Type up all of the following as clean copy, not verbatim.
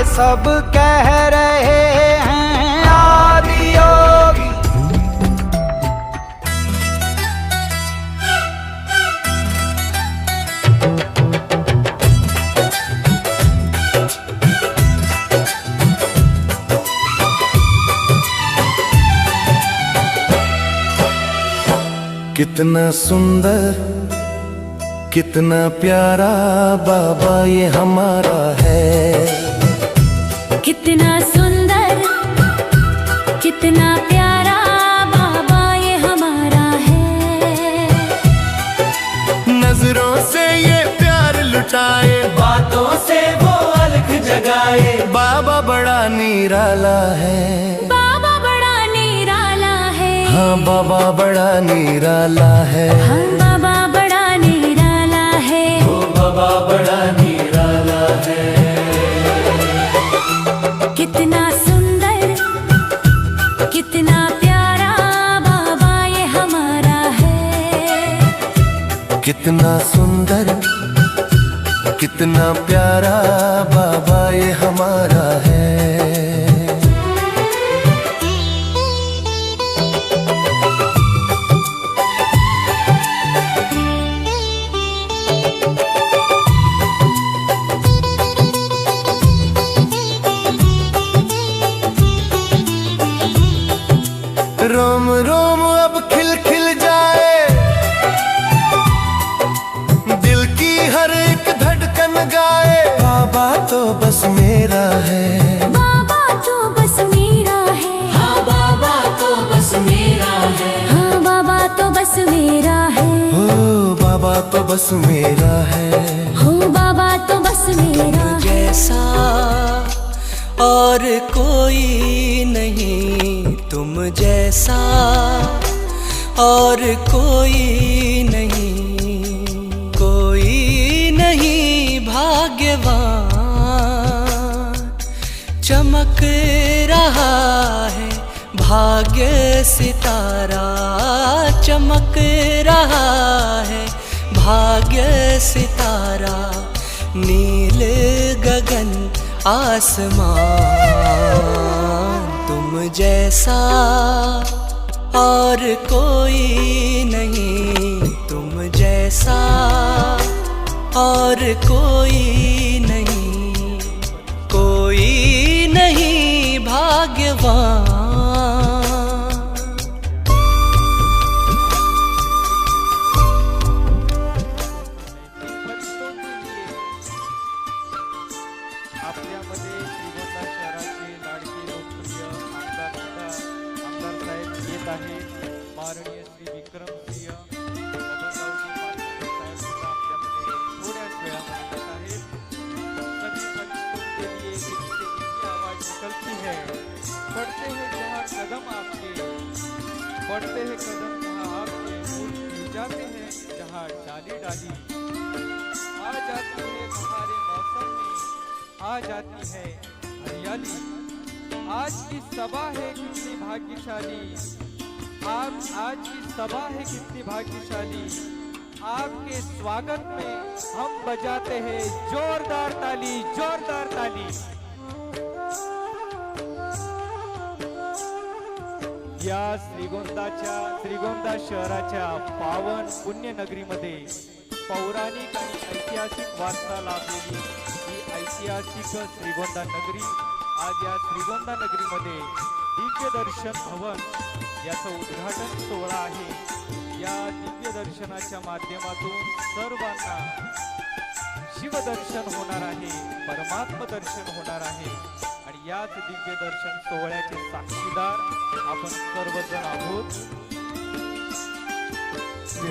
ये सब कह रहे हैं आदि योगी। कितना सुंदर कितना प्यारा बाबा ये हमारा है। कितना सुंदर कितना प्यारा बाबा ये हमारा है। नजरों से ये प्यार लुटाए, बातों से वो अलख जगाए। बाबा बड़ा निराला है। बाबा बड़ा निराला है। हाँ बाबा बड़ा निराला है। हाँ बाबा बड़ा निराला है। वो बाबा बड़ा निराला है। कितना सुंदर कितना प्यारा बाबा ये हमारा है। कितना सुंदर कितना प्यारा बाबा ये हमारा है। रोम रोम अब खिल खिल जाए, दिल की हर एक धड़कन गाए। बाबा तो बस मेरा है। बाबा तो बस मेरा है। हाँ बाबा तो बस मेरा है। हाँ बाबा तो बस मेरा है। हो बाबा तो बस मेरा है। हो बाबा तो बस मेरा है। जैसा और कोई नहीं, तुम जैसा और कोई नहीं, कोई नहीं भाग्यवान। चमक रहा है भाग्य सितारा, चमक रहा है भाग्य सितारा। नील गगन आसमान, तुम जैसा और कोई नहीं, तुम जैसा और कोई नहीं, कोई नहीं भाग्यवान। आपल्यामध्ये श्रीगोंदा शहराचे लाडके लोकप्रिय आमदार साहेब येत आहेत. माननीय श्री विक्रमसिंह बबनरावजी पाटोळे साहेब सुद्धा आपल्यामध्ये थोड्याच वेळामध्ये येत आहेत. सभी फरिश्तों के लिए जिनसे इनकी आवाज निकलती है, बढ़ते हैं जहाँ कदम आपके, बढ़ते हैं कदम जहाँ आपके, फूल खिल जाते हैं जहाँ डाली डाली, आ जाती है बहारे मौसम में, आ जाती है हरियाली। आज की सभा है कितनी भाग्यशाली, आज की सभा है कितनी भाग्यशाली। आपके स्वागत में हम बजाते हैं जोरदार ताली, जोरदार ताली। या श्रीगोंदा शहराच्या पावन पुण्यनगरीमध्ये पौराणिक आणि ऐतिहासिक वारसा लाभलेली ही ऐतिहासिक श्रीगोंदा नगरी आज या श्रीगोंदा नगरीमध्ये दिव्य दर्शन भवन याचं उद्घाटन सोहळा आहे। या दिव्य दर्शनाच्या माध्यमातून सर्वांना शिवदर्शन होणार आहे, परमात्म दर्शन होणार आहे आणि याच दिव्य दर्शन सोहळ्याचे साक्षीदार आपण सर्वजण आहोत।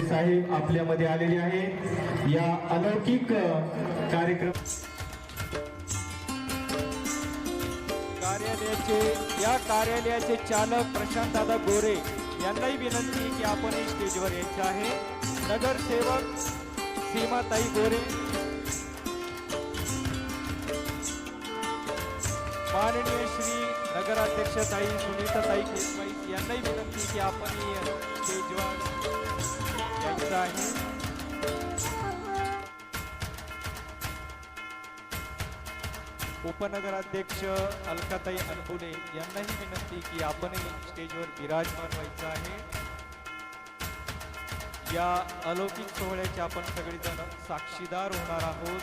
साहेब आपल्यामध्ये आलेले आहे। या अलौकिक कार्यक्रम कार्यालयाचे चालक प्रशांत दादा गोरे यांनाही विनंती की आपण स्टेजवर यायचं आहे। नगरसेवक सीमाताई गोरे, माननीय श्री नगराध्यक्ष ताई सुनीताताई केसवाई यांनाही विनंती की आपण स्टेजवर यायचं आहे। उपनगराध्यक्ष अलकाताई अनबुले यांनाही विनंती की आपणही स्टेजवर विराजमान व्हायचं आहे. या अलौकिक सोहळ्याचे आपण सगळेजण साक्षीदार होणार आहोत.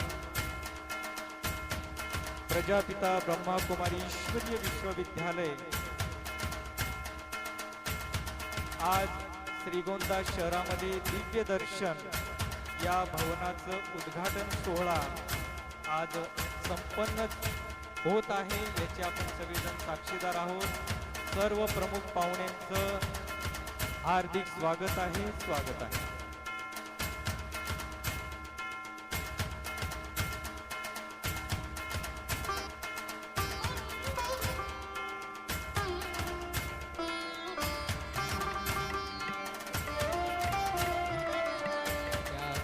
प्रजापिता ब्रह्माकुमारी ईश्वरीय विश्वविद्यालय आज श्रीगोंदा शहरामध्ये दिव्य दर्शन या भवनाचं उद्घाटन सोहळा आज संपन्न होत आहे. याचे आपण सगळेजण साक्षीदार आहोत. सर्व प्रमुख पाहुण्यांचं हार्दिक स्वागत आहे. स्वागत आहे.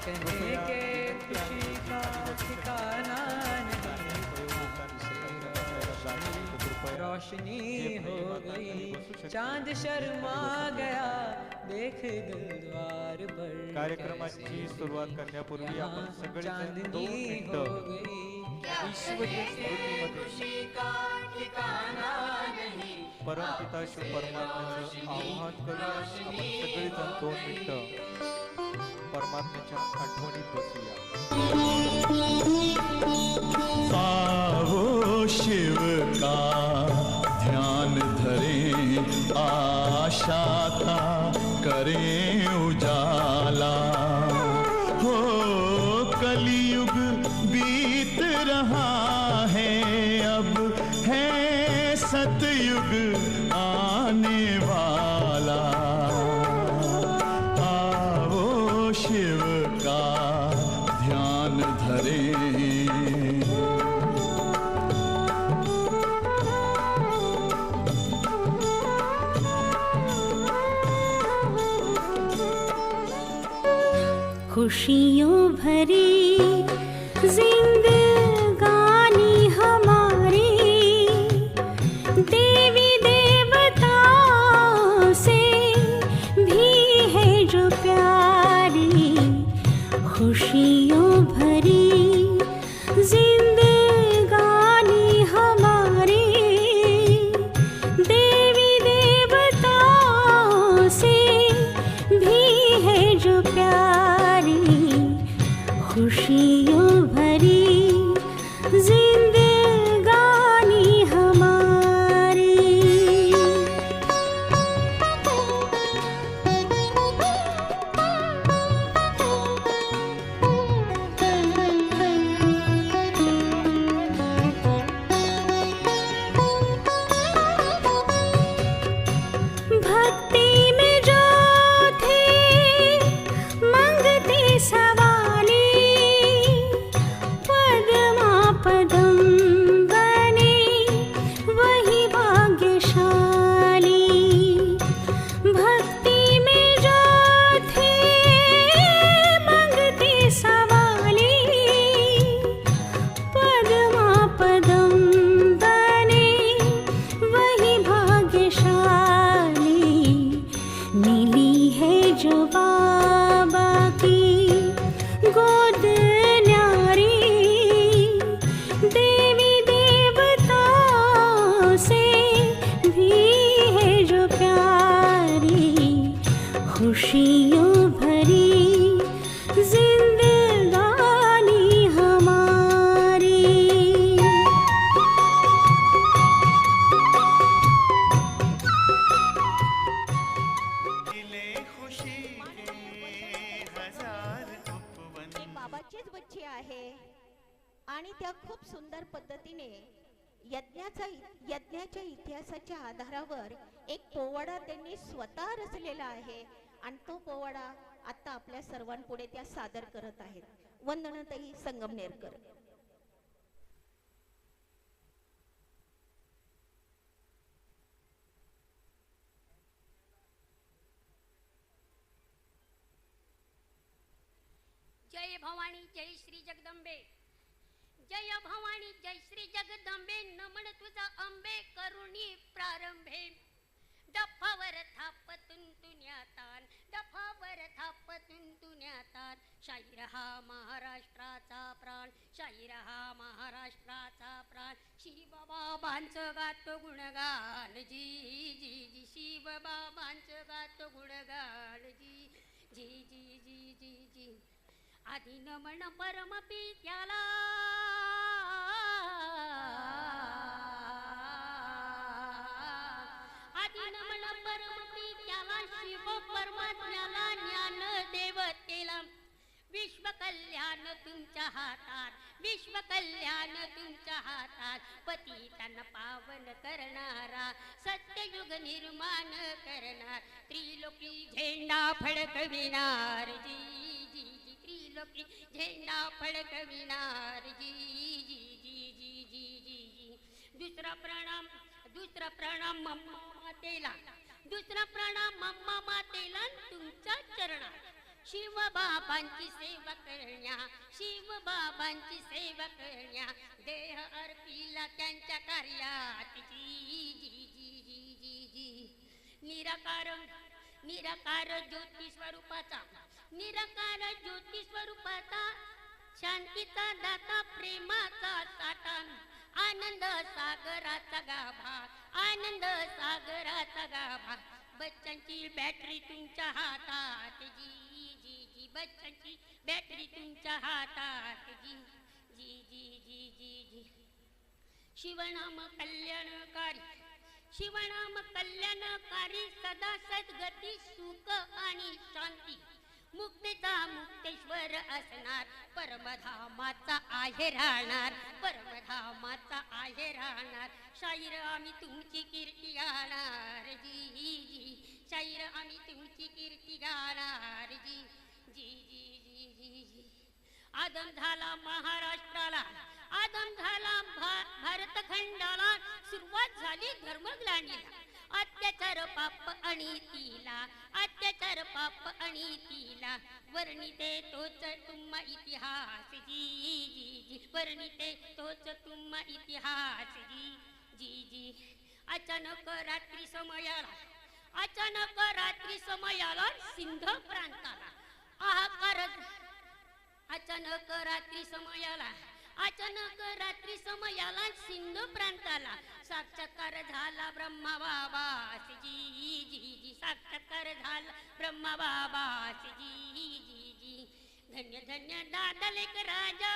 कहने के खुशी का ठिकाना नहीं, रोशनी हो गई, चांद शर्मा गया, देख दिल द्वार पर कार्यक्रमाची सुरुवात करण्यापूर्वी आपण सगळेजण 2 मिनिटं ईश्वरीय स्मृतीमध्ये परमपिता शिव परमात्म्याचं आवाहन करू. आपण सगळेजण 2 मिनिटं परमात्म्याच्या आठवणीत बसूया. आओ शिव का ध्यान धरे, आशा का करें उजाला. हो कलयुग बीत रहा है, अब है सतयुग आने वाला. आओ शिव का ध्यान धरे. खुशियों भरी जिंदगानी हमारी देवी देवताओं से भी है जो प्यारी. खुशियों भरी जिंदगानी हमारी देवी देवताओं से भी है जो प्यारी. खुशियों भरी जिंदगानी हमारी. भक्ति में जो थे मंगते सवाली, पद्मापदम बने वही भाग्यशाली. भक्ति में जो थे मंगते सवाली, पद्मापदम बने वही भाग्यशाली. मिली है जो बाबा की गोद न्यारी, देवी देवताओं से भी है जो प्यारी. खुशियों भरी जिंदगानी हमारी. ते बाबाचेच बच्चे आहे आणि त्या खूप सुंदर पद्धतीने यज्ञाच्या इतिहासाच्या आधारावर एक पोवाडा त्यांनी स्वतः रचलेला आहे आणि तो पोवाडा आता आपल्या सर्वांपुढे त्या सादर करत आहेत. वंदनाताई संगमनेरकर. जय भवानी जय श्री जगदंबे. जय भवानी जय श्री जगदंबे. नमन तुझा अंबे करुणी प्रारंभे. डफावर थापतून तुन्यातान, डफावर थापतून तुन्यातान. शाहीर हा महाराष्ट्राचा प्राण, शाहीर हा महाराष्ट्राचा प्राण. बाबांचं गातो गुणगान जी जी जी शिव बाबांचं गातो गुणगान जी जी जी जी जी जी आधी नमन परमपित्याला आधी नमन परमपित्याला शिव परमात्म्याला ज्ञान देवतेला विश्व कल्याण तुमच्या हातात विश्व कल्याण तुमच्या हातात पतितांना पावन करणारा सत्ययुग निर्माण करणार त्रिलोकी झेंडा फडकविणार जी जी जी त्रिलोकी झेंडा फडकविणार जी जी जी जी जी जी जी दुसरा प्रणाम मम्मा मातेला दुसरा प्रणाम मम्मा मातेला तुमच्या चरणात शिव बाबांची सेवा करण्या शिव बाबांची सेवा करण्या देह अर्पिला त्यांच्या कार्यात जी जी जी जी जी जी निराकार ज्योती स्वरूपाचा निराकार ज्योती स्वरूपाचा शांतीचा दाता प्रेमाचा साठा आनंद सागराचा गाभा आनंद सागराचा गाभा बच्चांची बॅटरी तुमच्या हातात जी जी जी बच्चांची बॅटरी तुमच्या हातात जी जी जी जी जी जी शिवनाम कल्याणकारी सदा सद्गती सुख आणि शांती मुक्तीचा मुक्तेश्वर असणार परमधामाचा आहे राहणार परमधामाचा आहे राहणार शाहीर आम्ही तुमची कीर्ती गाणार जी जी शाहीर आम्ही तुमची कीर्ती गाणार जी जी जी जी जी जी आदम झाला महाराष्ट्राला आदम झाला भारतखंडाला सुरुवात झाली धर्मग्लानीला अत्याचार पाप अनितीला अत्याचार पाप अनितीला वर्णिते तोच तुम्हा इतिहास जी जी जी वर्णिते तोच तुम्हा इतिहास जी जी जी अचानक रात्री समयाला सिंध प्रांताला हाहाकार अचानक रात्री समयाला सिंधू प्रांताला साक्षात्कार झाला ब्रह्मा बाबास जी जी जी साक्षात्कार झाला ब्रह्मा बाबास जी जी जी धन्य धन्य दादा लेक राजा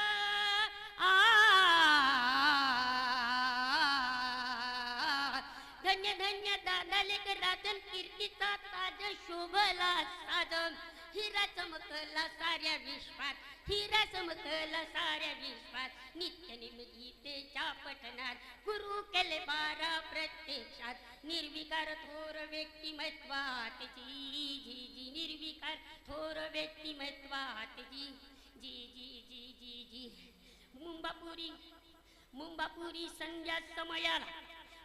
धन्य धन्य दादा लेक राजन कीर्तीचा ताज शोभला साजन हिरा चमकला साऱ्या विश्वात हिरा चमकला साऱ्या विश्वात नित्य निर्गीतेच्या पठणात गुरु केले 12 प्रत्यक्षात निर्विकार थोर व्यक्तिमत्वात जी जी जी निर्विकार थोर व्यक्तिमत्वात जी जी जी जी जी जी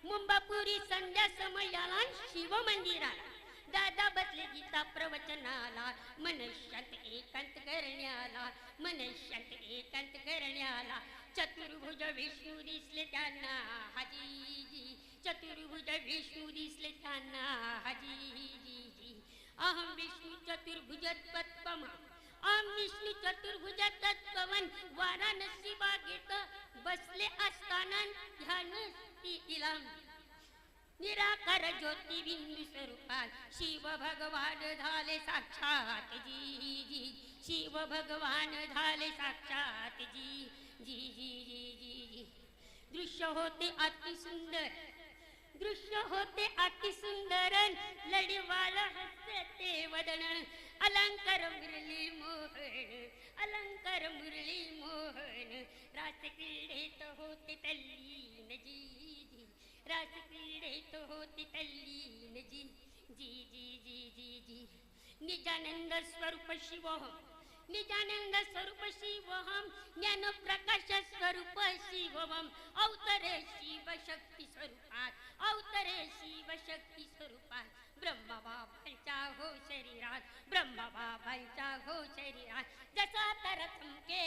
मुंबापुरी संध्या समयाला शिव मंदिराला दादा बसले गीता प्रवचनाला मनशांत एकांत करण्याला चतुर्भुज विष्णू दिसले त्यांना हाजी जी चतुर्भुज विष्णू दिसले त्यांना हाजी जी जी अहम विष्णू चतुर्भुज तत्पम अहम विष्णू चतुर्भुज तत्पवन वाराणसी बागेत बसले असताना ध्यान इलाम निराकार ज्योती बिंदू स्वरूपात शिव भगवान झाले साक्षात जी जी शिव भगवान झाले साक्षात जी जी जी जी जी जी दृश्य होते अति सुंदर लढीवाल हसते वदन अलंकार मुरली मोहन रास क्रीडेत होते तल्लीन जी जी रास क्रीडेत होते तल्लीन जी जी जी जी जी जी निजानंद स्वरूप शिवोहम ज्ञान प्रकाश स्वरूप शिवोहम अवतरे शिव शक्ती स्वरूपात ब्रह्मा बाबांच्या हो शरीरात जसा तर थमके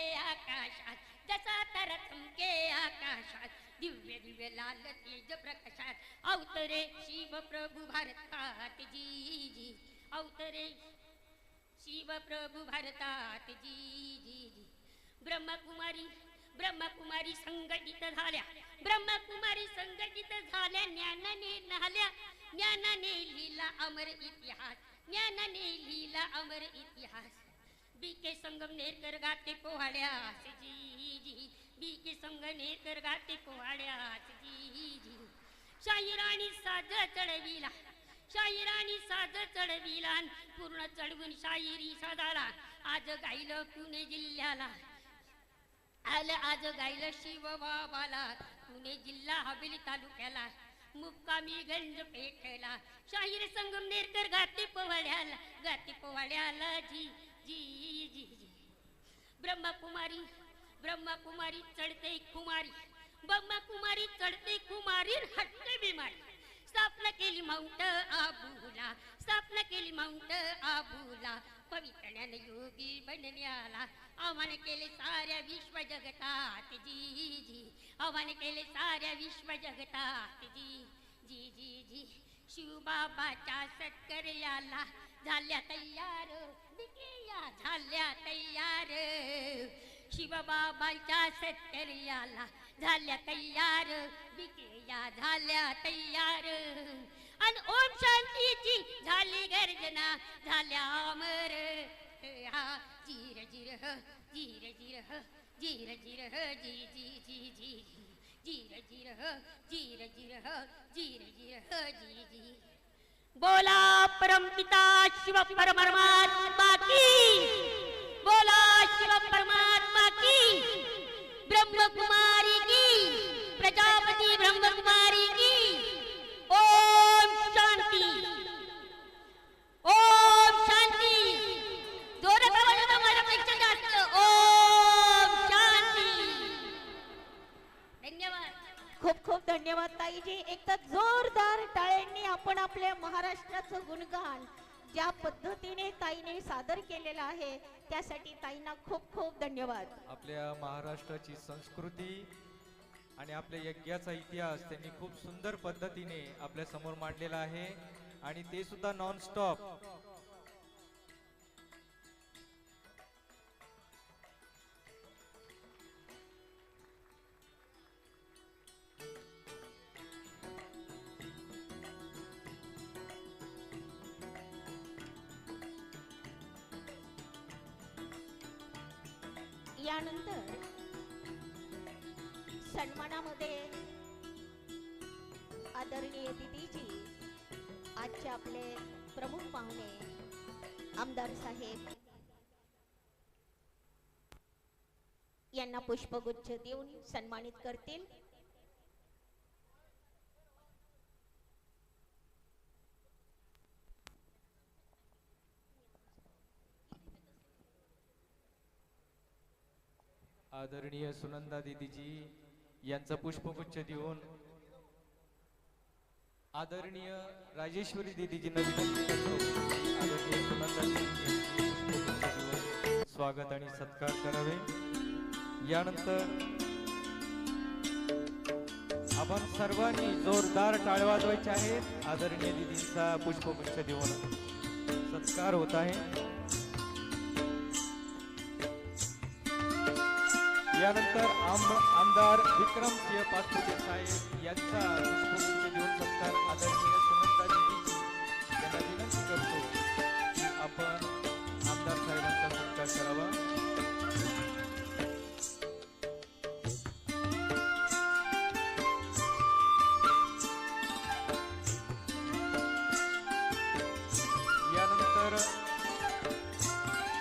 आकाशात दिव्य दिव्य लाल तेज प्रकाशात अवतरे शिव प्रभू भारतात जी जी अवतरे शिव प्रभू भारतात जी जी जी ब्रह्मकुमारी संघटित झाल्या, ब्रह्मकुमारी संघटित झाल्या, ज्ञानाने न्हाल्या, ज्ञानाने लिहिला अमर इतिहास, ज्ञानाने लिहिला अमर इतिहास. बीके संगमनेरकर गाते पोवाड्यास जी जी, बीके संगमनेरकर गाते पोवाड्यास जी जी. शाहिराणी साज चढविला, शाहिराणी साज चढविला, पूर्ण चढवून शाहिरी साजाला. आज गायलं पुणे जिल्ह्याला, आलं आज गायलं शिवबाबाला. पुणे जिल्हा हवेली तालुक्याला, मुक्कामी गंज पेठला. शाहीर संगमनेरकर गाते पोवाड्याला, गाते पोवाड्याला जी जी जी जी. ब्रह्मकुमारी, ब्रह्मकुमारी चढते कुमारी, ब्रह्मकुमारी चढते कुमारी, हटते बिमारी. स्थापना केली माउंट आबूला, स्थापना केली माउंट आबूला. पवित्रण्याने योगी बनण्याला आव्हान केले साऱ्या विश्व जगतात जी जी, आव्हान केले साऱ्या विश्व जगतात जी जी जी जी. शिवबाबाच्या सत्कर्याला झाल्या तयार, बिकिया झाल्या तयार. शिवबाबाच्या सत्कर्याला झाल्या तयार, बिकिया झाल्या तयार. आणि ओम शांतीची झाली गर्जना, झाल्या अमर. हा जीर जीर ह, जीर जीर ह, जीर जीर ह जी जी जी जी. जीर जीर ह, जीर जीर ह, जीर जीर ह जी जी. बोला परमपिता शिव परमात्मा की, बोला शिव परमात्मा की. ब्रह्मकुमारी की, प्रजापति ब्रह्मकुमारी की. ओम शांती, ओम शांती. जोरात आवाज येतो माझ्यापेक्षा जास्त. ओम शांती. धन्यवाद. खूप खूप धन्यवाद ताईजी. एक तर जोरदार टाळ्यांनी आपण आपल्या महाराष्ट्राचं गुणगान ज्या पद्धतीने ताईने सादर केलेलं आहे त्यासाठी ताईंना खूप खूप धन्यवाद. आपल्या महाराष्ट्राची संस्कृती आणि आपल्या यज्ञाचा इतिहास त्यांनी खूप सुंदर पद्धतीने आपल्या समोर मांडलेला आहे आणि ते सुद्धा नॉन स्टॉप. यानंतर सन्मानामध्ये आदरणीय दिदीजी, आजचे आपले प्रमुख पाहुणे आमदार साहेब यांना पुष्पगुच्छ देऊन सन्मानित करतील. आदरणीय सुनंदा दीदीजी यांचा पुष्पगुच्छ देऊन आदरणीय राजेश्वरी दीदीजींना विनंती करतो आदरणीय सुनंदा दीदीजी पुष्पगुच्छ देऊन स्वागत आणि सत्कार करावे. यानंतर आपण सर्वांनी जोरदार टाळ्या वाजवायच्या आहेत. आदरणीय दीदींचा पुष्पगुच्छ देऊन सत्कार होत आहे. यानंतर आमदार विक्रमसिंह पाचपुते साहेब यांचा पुष्पगुच्छ देऊन सत्कार आदरणीय सुनंदा दीदीजी यांना विनंती करतो की आपण आमदार साहेबांचा सत्कार करावा. यानंतर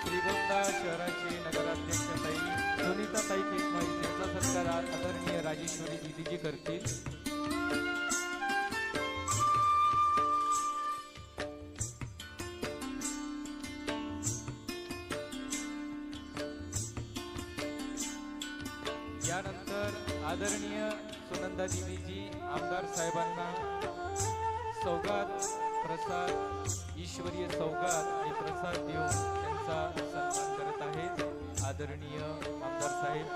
श्रीगोंदा शहराचे नगराध्यक्ष ताई सुनीता ताई केसमाई यांचा सत्कार आदरणीय राजेश्वरी दीदीजी करतील. यानंतर आदरणीय सुनंदा दीदीजी आमदार साहेबांना सौगात प्रसाद, ईश्वरीय सौगात आणि प्रसाद देऊन त्यांचा सन्मान करत आहेत. आदरणीय आमदार साहेब.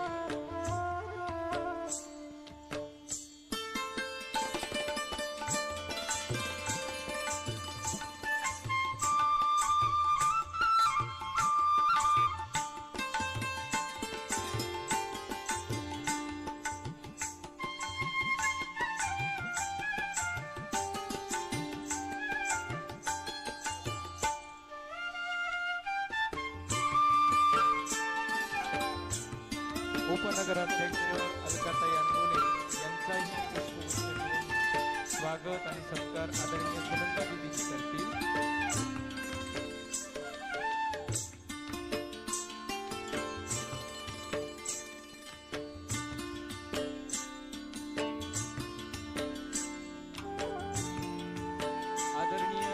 उपनगराध्यक्ष अलकाताई अनमोले यांचाही पुष्पगुच्छ देऊन स्वागत आणि सत्कार आदरणीय सुनंदा दीदीजी करतील. आदरणीय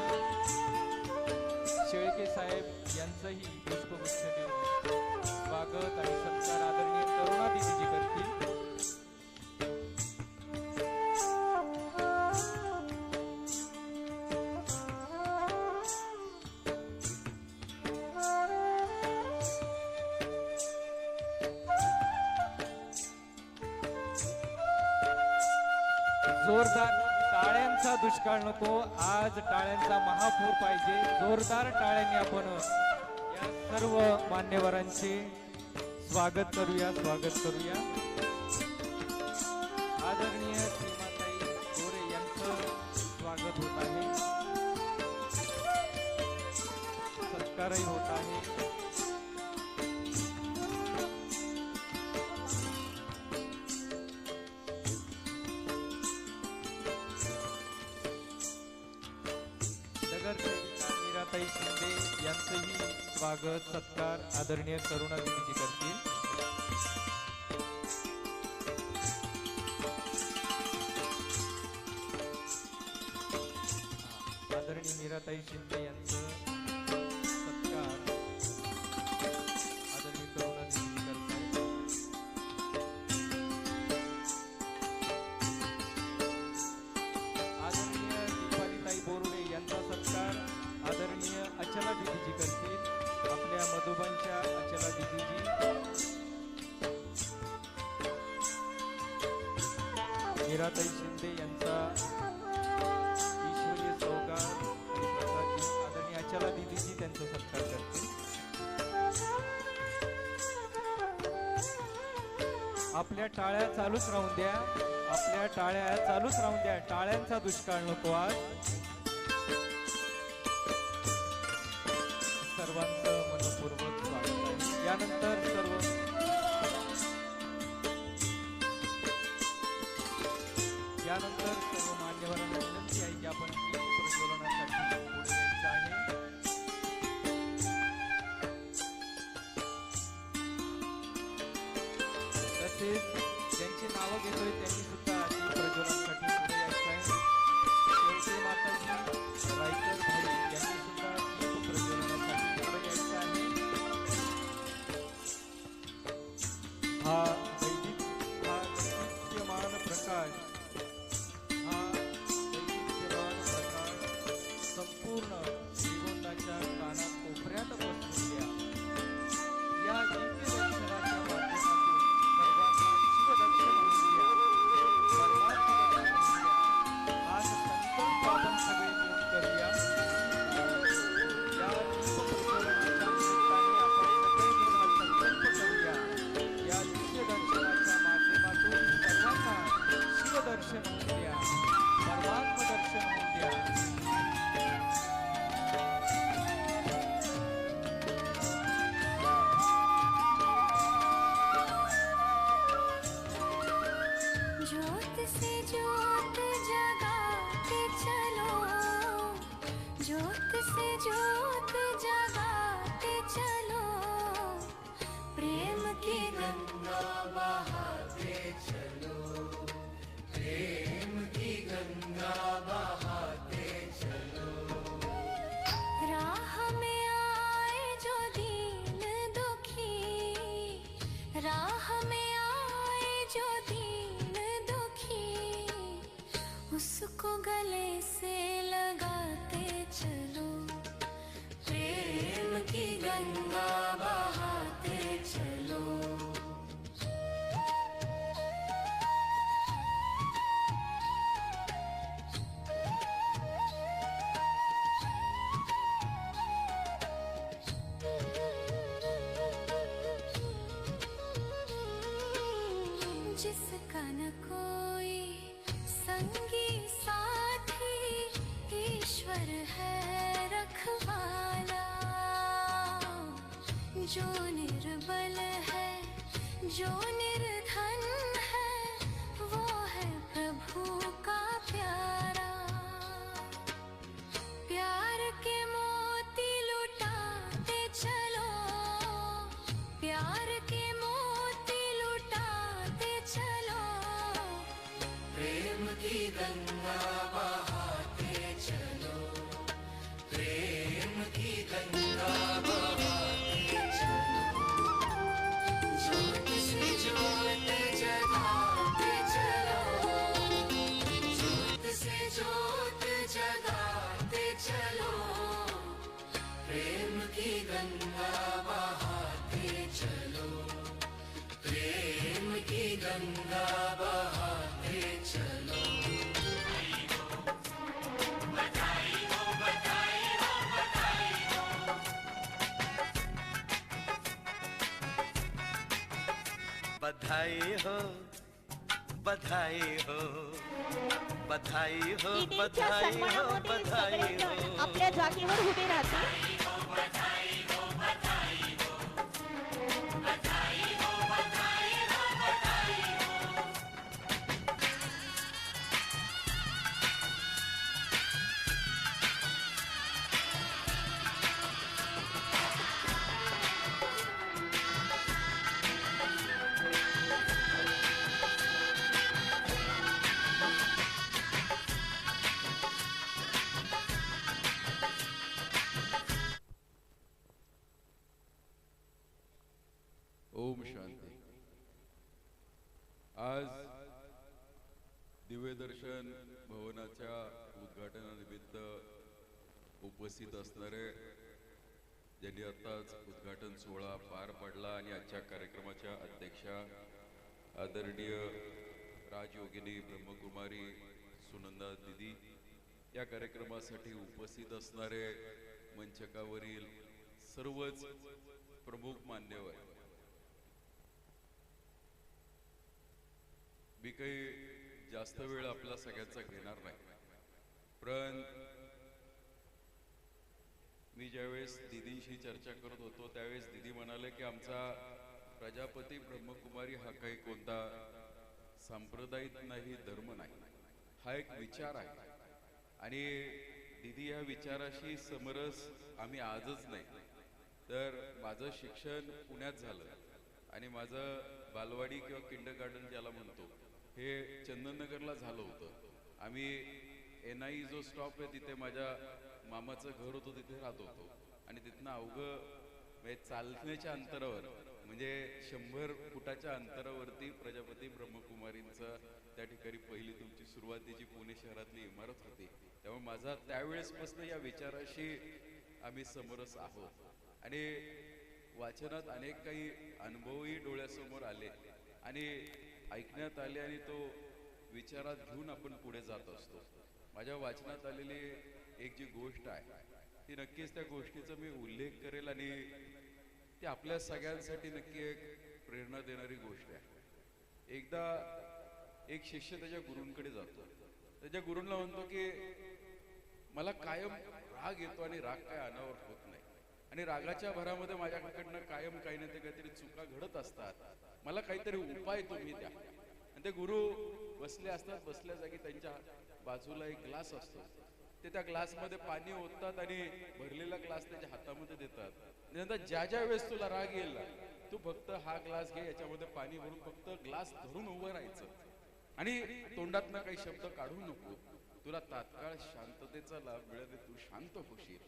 शेळके साहेब यांचंही पुष्पगुच्छ देऊन स्वागत आणि सत्कार आदरणीय करुणा दीदीजी करतील. जोरदार टाळ्यांचा दुष्काळ नको, आज टाळ्यांचा महापूर पाहिजे. जोरदार टाळ्यांनी आपण या सर्व मान्यवरांचे स्वागत करूया. आदरणीय सीमाताई गोरे यांचं स्वागत होत आहे, सत्कारही होत आहे. नगरसेविका मीराताई शिंदे यांचंही स्वागत सत्कार आदरणीय करुणा दीदीजी करतील. आदरणीय मीराताई शिंदे यांचं सत्कार आदरणीय करुणा दीदीजी करतात. आदरणीय दीपालीताई बोरुडे यांचा सत्कार आदरणीय अचला दीदीजी करतील. आपल्या मधुबनच्या अचला दीदीजी. मीराताई शिंदे यांचा ईश्वरीय सौगात आणि प्रसादजी आदरणीय अचला दीदीजी त्यांचा सत्कार करतील. आपल्या टाळ्या चालूच राहून द्या, आपल्या टाळ्या चालूच राहून द्या. टाळ्यांचा दुष्काळ नको आज. सर्वांचं मनपूर्वक स्वागत आहे. यानंतर सर्व मान्यवरांना विनंती आहे की आपण दीप प्रज्वलनासाठी पुढे यायचं आहे. तसेच ज्यांची नावं घेतोय त्यांनी सुद्धा दीप प्रज्वलनासाठी पुढे यायचं आहे. शेळके माताजी रायकर भाई यांनी सुद्धा दीप प्रज्वलनासाठी पुढे यायचं आहे. हा दैदिप्यमान प्रकाश संपूर्ण श्रीगोंदाच्या कानाकोपऱ्यात बसून द्या. या दिव्य दर्शनाच्या माध्यमातून सर्वांना शिवदर्शन होऊन द्या, परमात्म दर्शन होऊन द्या. आज संकल्प आपण सगळे मिळून करूया. या दीप प्रज्वलनाच्या निमित्ताने आपण सगळे मिळून हा संकल्प करूया. या दिव्य दर्शनाच्या माध्यमातून सर्वांना शिवदर्शन होऊन द्या, परमात्म दर्शन होऊन द्या. ज्योत से ज्योत जगाते चलो, ज्योत से ज्योत जगाते चलो, प्रेम की गंगा बहाते चलो, प्रेम की गंगा बहाते चलो. राह में आए जो दीन दुखी, राह में आए जो दीन दुखी, उसको गले से लगाते चलो, प्रेम की गंगा बहाते चलो. जिसका न कोई संगी साथी, ईश्वर है रखवाला. जो निर्बल है, जो निर्धन है वो है प्रभु का प्यारा। प्यार के मोती लुटाते चलो, प्यार के मोती लुटाते चलो। प्रेम की गंगा बहाते चलो, प्रेम की गंगा बहाते चलो। ज्योत से ज्योत जगाते चलो, ज्योत से ज्योत जगाते चलो। प्रेम की गंगा बहाते चलो, प्रेम की गंगा बहाते चलो। बधाई हो, बधाई हो, बधाई हो, दीदींच्या बधाई हो, सन्मानामध्ये बधाई सगळेजण हो। आपल्या जागेवर उभे राहतील. ओम शांती. आज दिव्यदर्शन भवनाच्या उद्घाटनानिमित्त उपस्थित असणारे, ज्यांनी आताच उद्घाटन सोहळा पार पडला आणि आजच्या कार्यक्रमाच्या अध्यक्षा आदरणीय राजयोगिनी ब्रह्मकुमारी सुनंदा दिदी, या कार्यक्रमासाठी उपस्थित असणारे मंचकावरील सर्वच प्रमुख मान्यवर, मी काही जास्त वेळ आपला सगळ्यांचा घेणार नाही, पण मी ज्यावेळेस दीदींशी चर्चा करत होतो त्यावेळेस दीदी म्हणाले की आमचा प्रजापती ब्रह्मकुमारी हा काही कोणता सांप्रदायिक नाही, धर्म नाही, हा एक विचार आहे. आणि दीदी या विचाराशी समरस आम्ही आजच नाही, तर माझं शिक्षण पुण्यात झालं आणि माझं बालवाडी किंवा किंडरगार्टन ज्याला म्हणतो हे चंदननगरला झालं होतं. आम्ही NI जो स्टॉप आहे तिथे माझ्या मामाचं घर होतं, तिथे राहत होतो आणि तिथनं अवघं चालण्याच्या अंतरावर म्हणजे 100 फुटाच्या अंतरावरती प्रजापती ब्रह्मकुमारींचा त्या ठिकाणी पहिली तुमची सुरुवातीची पुणे शहरातली इमारत होती. त्यामुळे माझा त्यावेळेसपासून या विचाराशी आम्ही समरस आहोत आणि वाचनात अनेक काही अनुभवही डोळ्यासमोर आले आणि ऐकण्यात आले आणि तो विचारात घेऊन आपण पुढे जात असतो. माझ्या वाचनात आलेली एक जी गोष्ट आहे ती नक्कीच त्या गोष्टीचा मी उल्लेख करेल आणि ती आपल्या सगळ्यांसाठी नक्की एक प्रेरणा देणारी गोष्ट आहे. एकदा एक शिष्य त्याच्या गुरूंकडे जातो, त्याच्या गुरूंना म्हणतो की मला कायम राग येतो आणि राग काय अनावर होत नाही आणि रागाच्या भरामध्ये माझ्याकडनं कायम काही ना काहीतरी चुका घडत असतात, मला काहीतरी उपाय तुम्ही द्या. आणि ते गुरु बसले असतात, बसल्या जागी त्यांच्या बाजूला एक ग्लास असतो, ते त्या ग्लासमध्ये पाणी ओततात आणि भरलेला ग्लास त्याच्या हातामध्ये देतात. नंतर ज्या ज्या वेळेस तुला राग येईल तू फक्त हा ग्लास घे, याच्यामध्ये पाणी भरून फक्त ग्लास धरून उभं राहायचं आणि तोंडातनं काही शब्द काढू नको, तुला तात्काळ शांततेचा लाभ मिळेल, तू शांत होशील.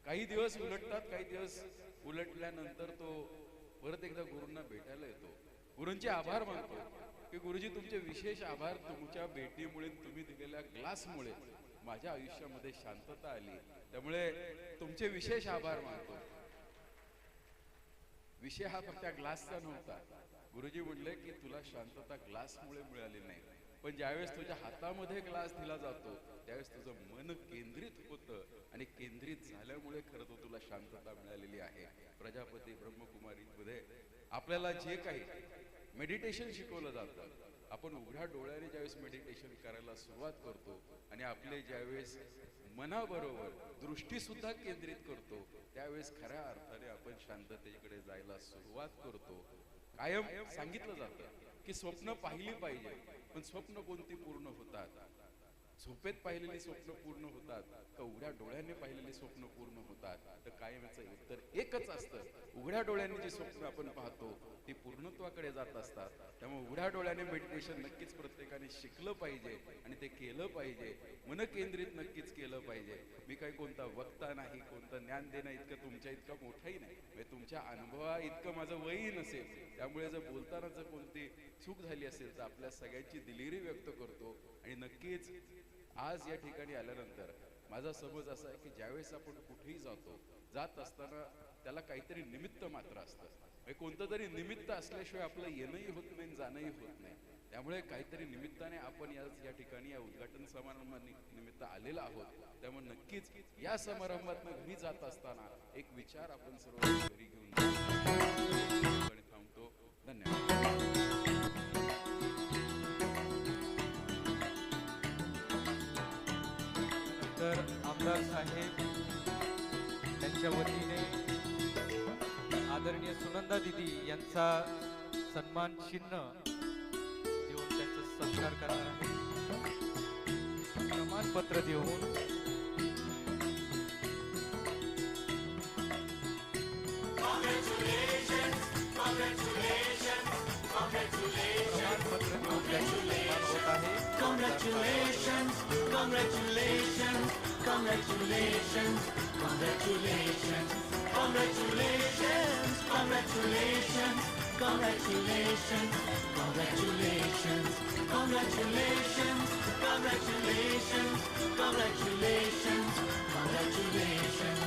काही दिवस उलटतात, काही दिवस उलटल्यानंतर तो परत एकदा गुरूंना भेटायला येतो, गुरूंचे आभार मानतो की गुरुजी तुमचे विशेष आभार, तुमच्या भेटीमुळे तुम्ही दिलेल्या ग्लासमुळे माझ्या आयुष्यामध्ये शांतता आली, त्यामुळे तुमचे विशेष आभार मानतो. विषय हा फक्त त्या ग्लासचा नव्हता. गुरुजी म्हणले की तुला शांतता ग्लासमुळे मिळाली नाही, पण ज्यावेळेस तुझ्या हातामध्ये ग्लास दिला जातो त्यावेळेस तुझं मन केंद्रित होतं आणि केंद्रित झाल्यामुळे खरं तर तुला शांतता मिळालेली आहे. प्रजापती ब्रह्मकुमारीमध्ये आपल्याला जे काही मेडिटेशन शिकवलं जातं, आपण उघड्या डोळ्याने ज्यावेळेस मेडिटेशन करायला सुरुवात करतो आणि आपले ज्यावेळेस मनाबरोबर दृष्टी सुद्धा केंद्रित करतो त्यावेळेस खऱ्या अर्थाने आपण शांततेकडे जायला सुरुवात करतो. कायम सांगितलं जातं की स्वप्न पाहिली पाहिजे, पण स्वप्न कोणती पूर्ण होतात? झोपेत पाहिलेली स्वप्न पूर्ण होतात का उघड्या डोळ्यांनी पाहिलेली स्वप्न पूर्ण होतात? तर कायम याचं उत्तर एकच असतं, उघड्या डोळ्यांनी जी स्वप्न आपण पाहतो ती पूर्णत्वाकडे जात असतात. त्यामुळे उघड्या डोळ्याने मेडिटेशन नक्कीच प्रत्येकाने शिकलं पाहिजे आणि ते केलं पाहिजे, मन केंद्रित नक्कीच केलं पाहिजे. मी काही कोणता वक्ता नाही, कोणतं ज्ञान देणं इतकं तुमच्या इतकं मोठंही नाही, म्हणजे तुमच्या अनुभवा इतकं माझं वयही नसेल. त्यामुळे जर बोलताना जर कोणती चूक झाली असेल तर आपल्या सगळ्यांची दिलगिरी व्यक्त करतो. आणि नक्कीच आज या ठिकाणी आल्यानंतर माझा समज असा आहे की ज्यावेळेस आपण कुठेही जात असताना त्याला काहीतरी निमित्त मात्र असतं. म्हणजे कोणतं तरी निमित्त असल्याशिवाय आपलं येणंही होत नाही, जाणंही होत नाही. त्यामुळे काहीतरी निमित्ताने आपण या ठिकाणी या उद्घाटन समारंभानिमित्त आलेलो आहोत. त्यामुळे नक्कीच या समारंभातनं घरी जात असताना एक विचार आपण सर्व घरी घेऊन थांबतो. धन्यवाद. तर आमदार साहेब त्यांच्या वतीने आदरणीय सुनंदा दिदी यांचा सन्मान चिन्ह देऊन त्यांचा सत्कार करणार आहे. प्रमाणपत्र देऊन Congratulations, congratulations, congratulations, congratulations, congratulations, congratulations, congratulations, congratulations, congratulations, congratulations, congratulations, congratulations.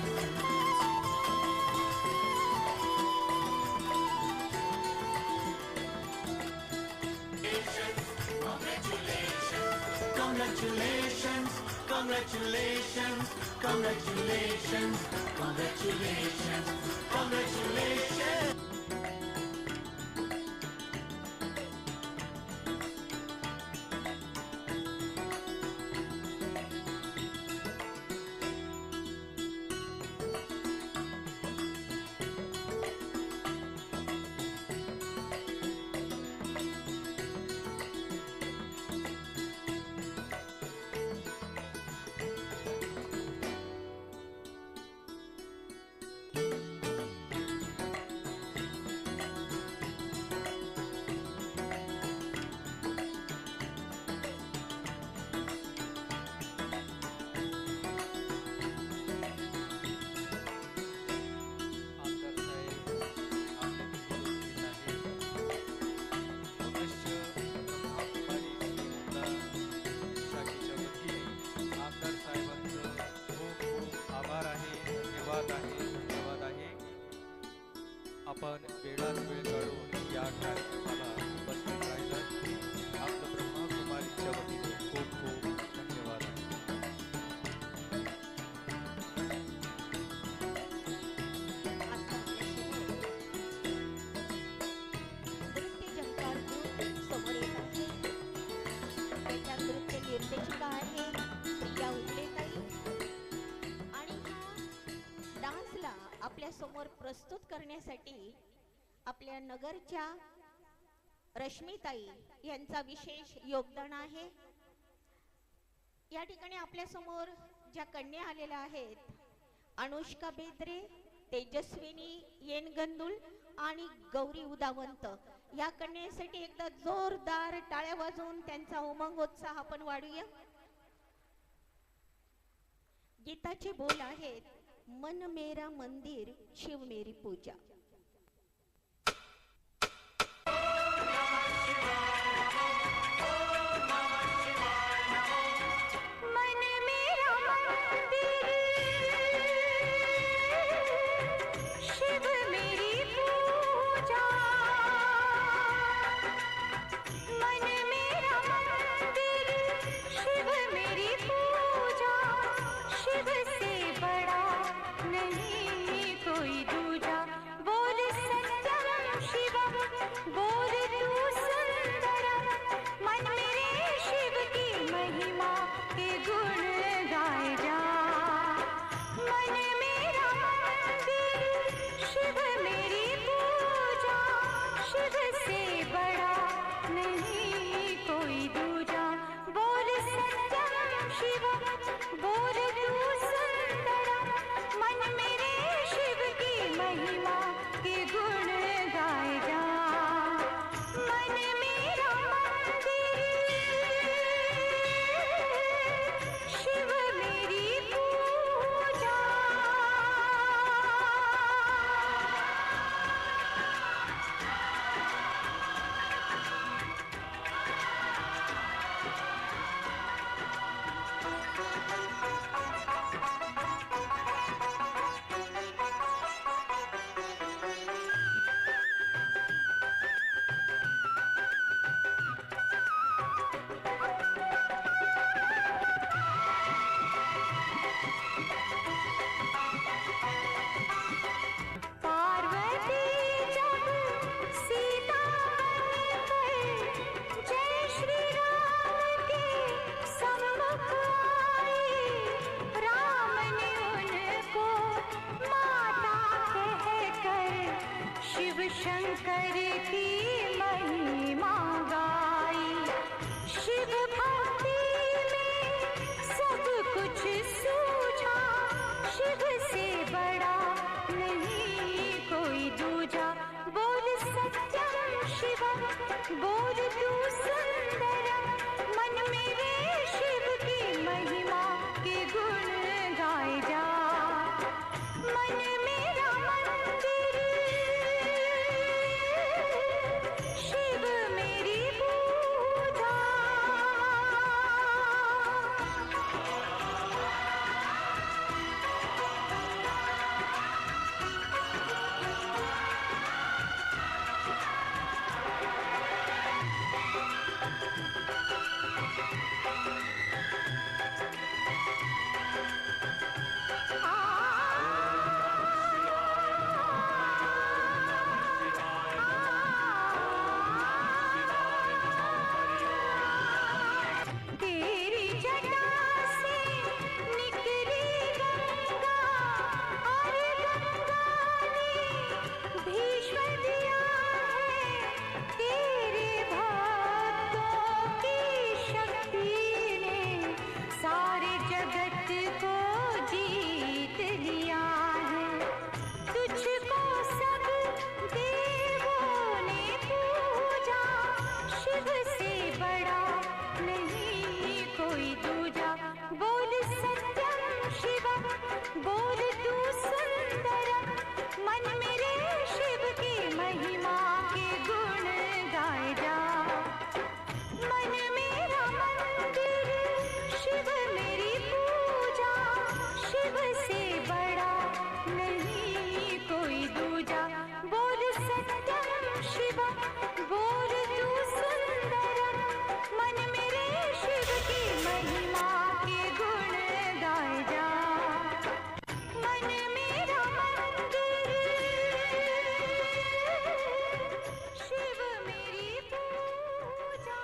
Congratulations, congratulations, congratulations, congratulations, congratulations. आपण वेळात वेळ काढून या कार्यक्रमाला उपस्थित राहिला आपलं ब्रह्मकुमारीच्या वतीने खूप खूप धन्यवाद. नृत्य झंकार ग्रुप समोर येत आहे. त्याच्या नृत्य निर्देशिका आहे प्रिया उगलेताई आणि हा डान्सला आपल्या समोर प्रस्तुत करण्यासाठी आपल्या नगरच्या रश्मीताई यांचा विशेष योगदान आहे. या ठिकाणी आपल्या समोर ज्या कन्या आलेल्या आहेत, अनुष्का बेद्रे, तेजस्विनी येनगंदुल आणि गौरी उदावंत, या कन्येसाठी एकदा जोरदार टाळ्या वाजवून त्यांचा उमंगोत्साह आपण वाढूया. गीताचे बोल आहेत, मन मेरा मंदिर शिव मेरी पूजा. शिव से बड़ा नहीं कोई दूजा, वो शंकर की महिमा गाई। शिव भक्ति में सब कुछ सूझा, शिव से बड़ा नहीं कोई दूजा। बोल सत्यम शिवम, बोल तू सुंदरम, मन मेरे शिव की महिमा के गुण गाए जा। मन मेरा मंदिर, शिव मेरी पूजा। तेरी जटा से निकली गंगा, और गंगा ने भीष्म दिया है। तेरे भक्तों की शक्ति ने सारे जगत को जीत लिया है। तुझको सब देवों ने पूजा, शिव से बड़ा नहीं कोई दूजा। बोल सत्यम शिवम, बोल तू सुंदरम, मन मेरे शिव की महिमा के गुण गाए जा। मन मेरा मंदिर, शिव मेरी पूजा, शिव से बड़ा नहीं कोई दूजा। बोल सत्यम शिवम, बोल तू सुंदरम, मन मेरे शिव की महिमा के गुण गाए जा। मन मेरा मंदिर, शिव मेरी पूजा।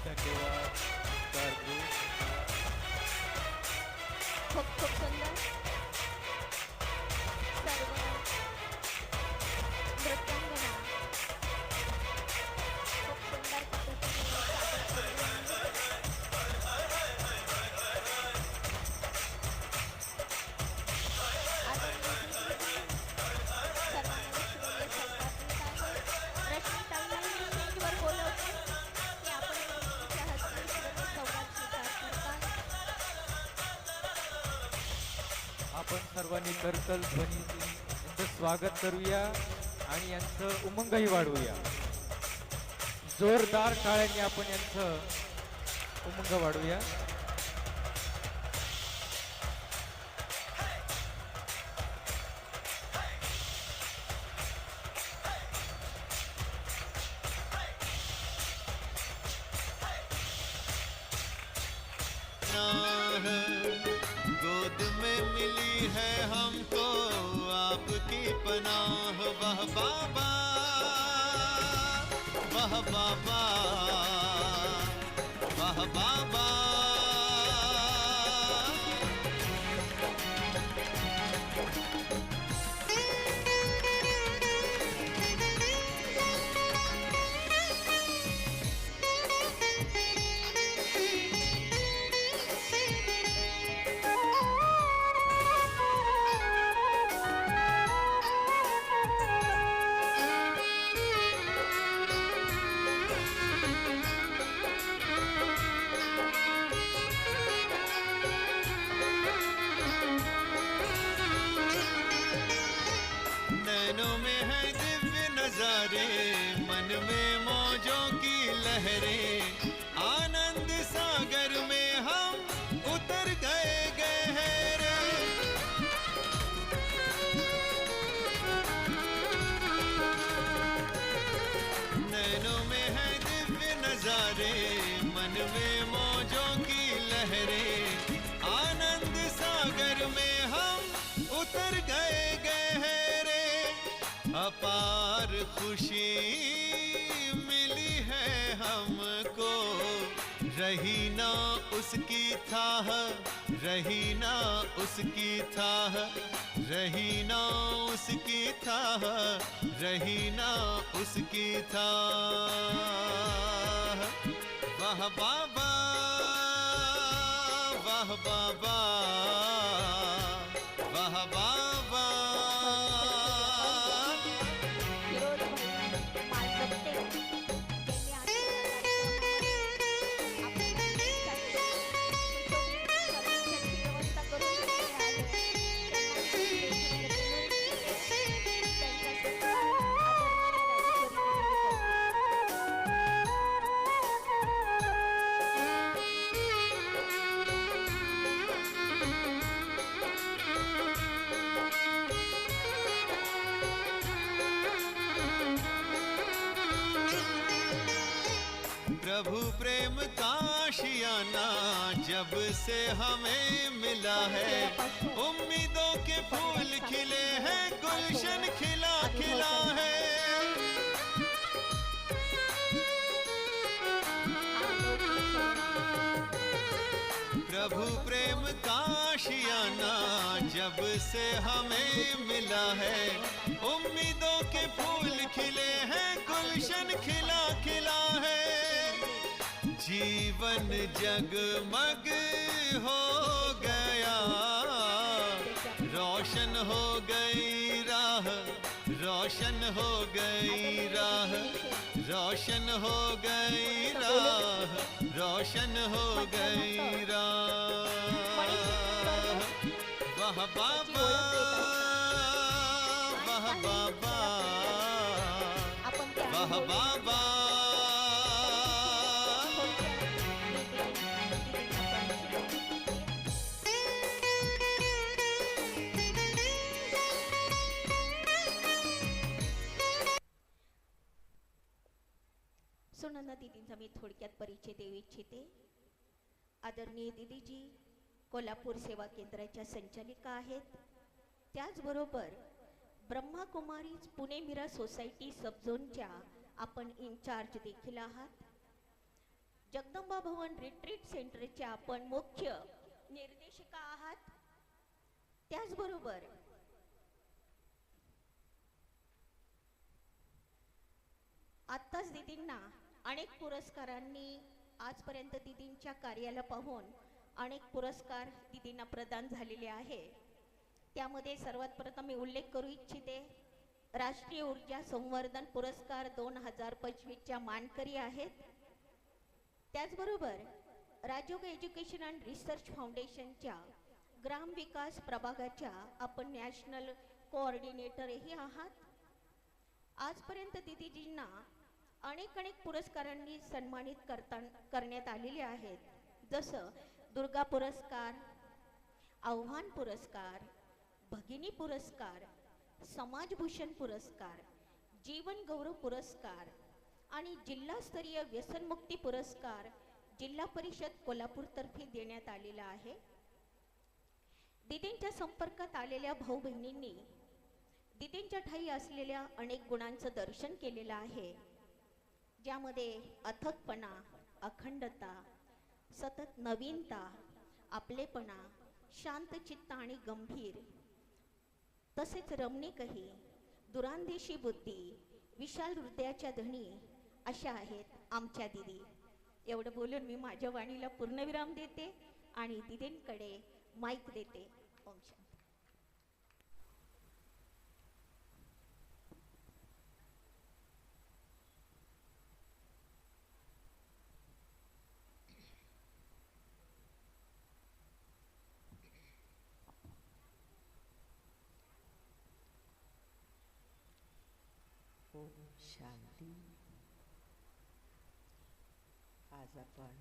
धन्यवाद गार्गी. खूप खूप सुंदर सर्व नृत्यांगना खूप सुंदर पद्धतीने सादर केली आहे. सर्वांना श्रेय सत्कार देत आहे. रश्मिताईंना स्टेजवर बोलवते की आपण तिच्या हस्ते श्रेय संवाद स्वीकार करता. आपण सर्वांनी करतल ध्वनी यांचं स्वागत करूया आणि यांचं उमंगही वाढवूया. जोरदार टाळ्यांनी आपण यांचं उमंग वाढवूया. गोद में मिली है हमको आपकी पनाह। वाह बाबा, वाह बाबा, वाह बाबा। नैनों में है दिव्य नजारे, मन में मौजों की लहरें। आनंद सागर में हम उतर गए गहरे। नैनों में है दिव्य नजारे, मन में मौजों की लहरें। आनंद सागर में हम उतर गए गहरे। अपार खुशी मिली है हमको, रही ना उसकी थाह, रही ना उसकी थाह, रही ना उसकी थाह, रही ना उसकी थाह। वाह बाबा, वाह बाबा, वाह बाबा। फिरोज भाई मालदपटे यांनी आशीर्वादासाठी व्यवस्था करून दिलेली आहे. त्यांच्यासाठी प्रभु प्रेम का आशियाना जब से हमें मिला है, उम्मीदों के फूल खिले हैं, गुलशन खिला खिला है। प्रभु प्रेम का आशियाना जब से हमें मिला है, उम्मीदों के फूल खिले हैं, गुलशन खिला खिला है। जीवन जगमग हो गया, रोशन हो गई राह, रोशन हो गई राह, रोशन हो गई राह, रोशन हो गई राह। वाह बाबा, वाह बाबा, वाह बाबा। सुनंदा दीदींचा मी थोडक्यात परिचय देऊ इच्छिते. आदरणीय दीदीजी कोल्हापूर सेवा केंद्राच्या संचालिका आहेत. त्याचबरोबर ब्रह्माकुमारीज पुणे मीरा सोसायटी सबझोनच्या आपण इन्चार्ज देखील आहात. जगदंबा भवन रिट्रीट सेंटरच्या आपण मुख्य निर्देशिका आहात. त्याचबरोबर आत्ताच दीदींना अनेक पुरस्कारांनी आजपर्यंत दीदींच्या कार्याला पाहून अनेक पुरस्कार दीदींना प्रदान झालेले आहे. त्यामध्ये सर्वात प्रथम मी उल्लेख करू इच्छिते, राष्ट्रीय ऊर्जा संवर्धन पुरस्कार 2025च्या मानकरी आहेत. त्याचबरोबर राजयोग एज्युकेशन अँड रिसर्च फाउंडेशनच्या ग्राम विकास प्रभागाच्या आपण नॅशनल कोऑर्डिनेटरही आहात. आजपर्यंत दीदीजींना अनेक पुरस्कारांनी सन्मानित करण्यात आलेले आहेत. जसं दुर्गा पुरस्कार, आव्हान पुरस्कार, भगिनी पुरस्कार, समाजभूषण पुरस्कार, जीवन गौरव पुरस्कार आणि जिल्हास्तरीय व्यसनमुक्ती पुरस्कार जिल्हा परिषद कोल्हापूरतर्फे देण्यात आलेला आहे. दीदींच्या संपर्कात आलेल्या भाऊ बहिणींनी दीदींच्या ठायी असलेल्या अनेक गुणांचं दर्शन केलेलं आहे, ज्यामध्ये अथकपणा, अखंडता, सतत नवीनता, आपलेपणा, शांतचित्त आणि गंभीर, तसेच रमणीकही, दुरांदेशी बुद्धी, विशाल हृदयाच्या धनी अशा आहेत आमच्या दीदी. एवढं बोलून मी माझ्या वाणीला पूर्णविराम देते आणि दीदींकडे माईक देते. ओम शांती. ओम शांती. आज आपण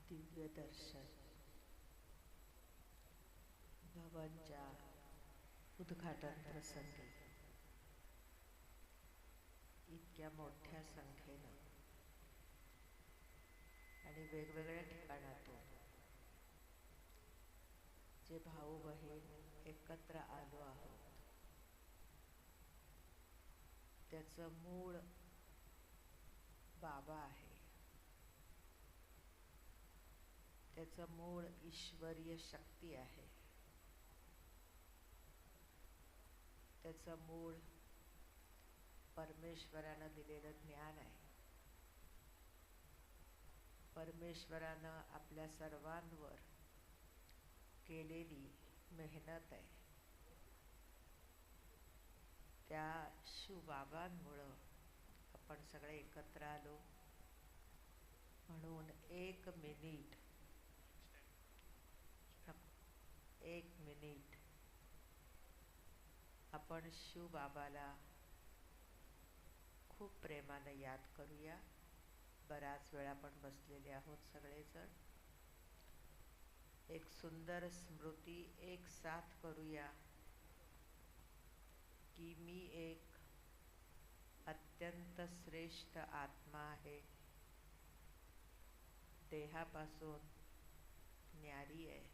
दिव्य दर्शन भवनच्या उद्घाटन प्रसंगी इतक्या मोठ्या संख्येनं आणि वेगवेगळ्या ठिकाणातून जे भाऊ बहीण एकत्र आलो आहोत, त्याचं मूळ बाबा आहे, त्याचं मूळ ईश्वरीय शक्ती आहे. त्याचं मूळ परमेश्वरानं दिलेलं ज्ञान आहे. परमेश्वरानं आपल्या सर्वांवर केलेली मेहनत आहे. त्या शिवबाबांमुळं आपण सगळे एकत्र आलो. म्हणून एक मिनिट आपण शिवबाबाला खूप प्रेमानं याद करूया. बराच वेळ आपण बसलेले आहोत सगळेजण. एक सुंदर स्मृती एक साथ करूया की मी एक अत्यंत श्रेष्ठ आत्मा आहे, देहापासून न्यारी आहे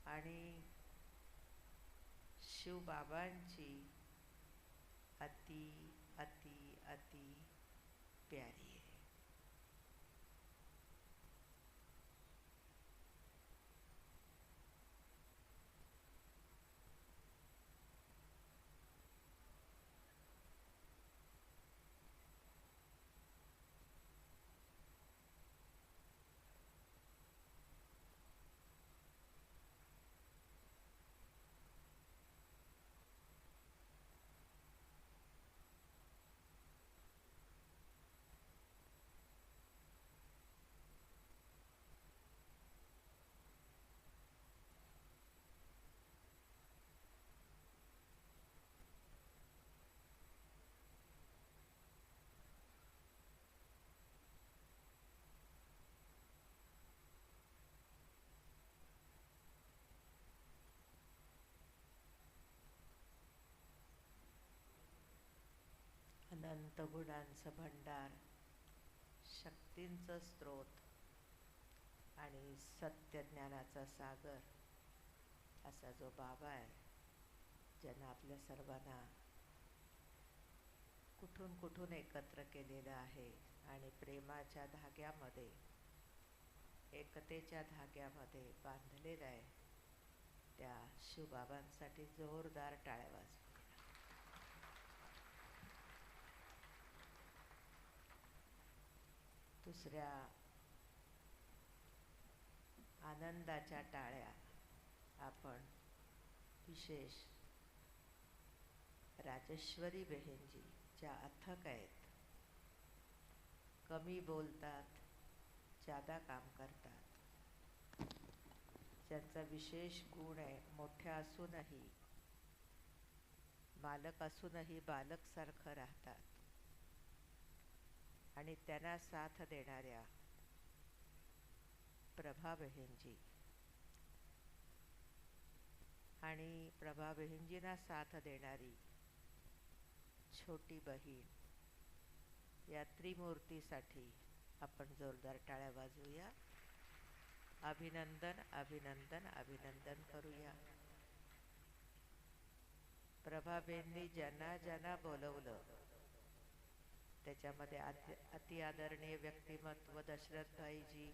आणि शिवबाबांची अति अति अति प्यारी आहे. अनंत गुणांचं भंडार, शक्तींचं स्रोत आणि सत्य ज्ञानाचा सागर असा जो बाबा आहे, ज्यानं आपल्या सर्वांना कुठून कुठून एकत्र केलेलं आहे आणि प्रेमाच्या धाग्यामध्ये, एकतेच्या धाग्यामध्ये बांधलेलं आहे, त्या शिवबाबांसाठी जोरदार टाळ्या वाजवा. दुसऱ्या आनंदाच्या टाळ्या आपण विशेष राजेश्वरी बहिणजी, ज्या अथक आहेत, कमी बोलतात, ज्यादा काम करतात, ज्यांचा विशेष गुण आहे मोठ्या असूनही, मालक असूनही बालकसारखं राहतात आणि त्यांना साथ देणाऱ्या प्रभा बहिणजी आणि प्रभा बहिणजींना साथ देणारी छोटी बहीण, या त्रिमूर्तीसाठी आपण जोरदार टाळ्या वाजवूया. अभिनंदन अभिनंदन अभिनंदन करूया. प्रभाबेननी ज्यांना ज्यांना बोलवलं त्याच्यामध्ये अति आदरणीय व्यक्तिमत्व दशरथ भाईजी,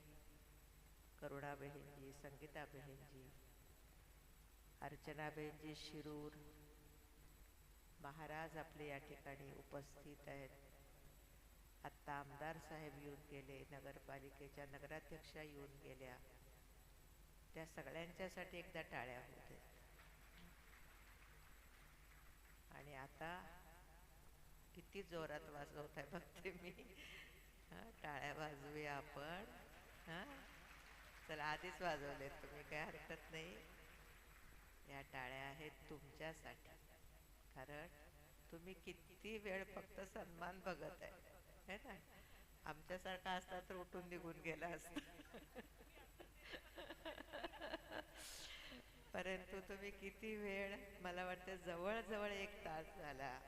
करुणा बहिणजी, संगीता बहिणजी, अर्चना बहिणजी शिरूर महाराज आपले या ठिकाणी उपस्थित आहेत. आत्ता आमदार साहेब येऊन गेले, नगरपालिकेच्या नगराध्यक्षा येऊन गेल्या. त्या सगळ्यांच्यासाठी एकदा टाळ्या होते. आणि आता किती जोरात वाजवत आहे बघते मी. टाळ्या वाजवूया आपण. चला, आधीच वाजवले तुम्ही, काय हरकत नाही. या टाळ्या आहेत तुमच्यासाठी, कारण तुम्ही किती वेळ फक्त सन्मान बघत आहे ना. आमच्यासारखा असता तर उठून निघून गेला असता. परंतु तुम्ही किती वेळ, मला वाटतं जवळजवळ 1 तास झाला,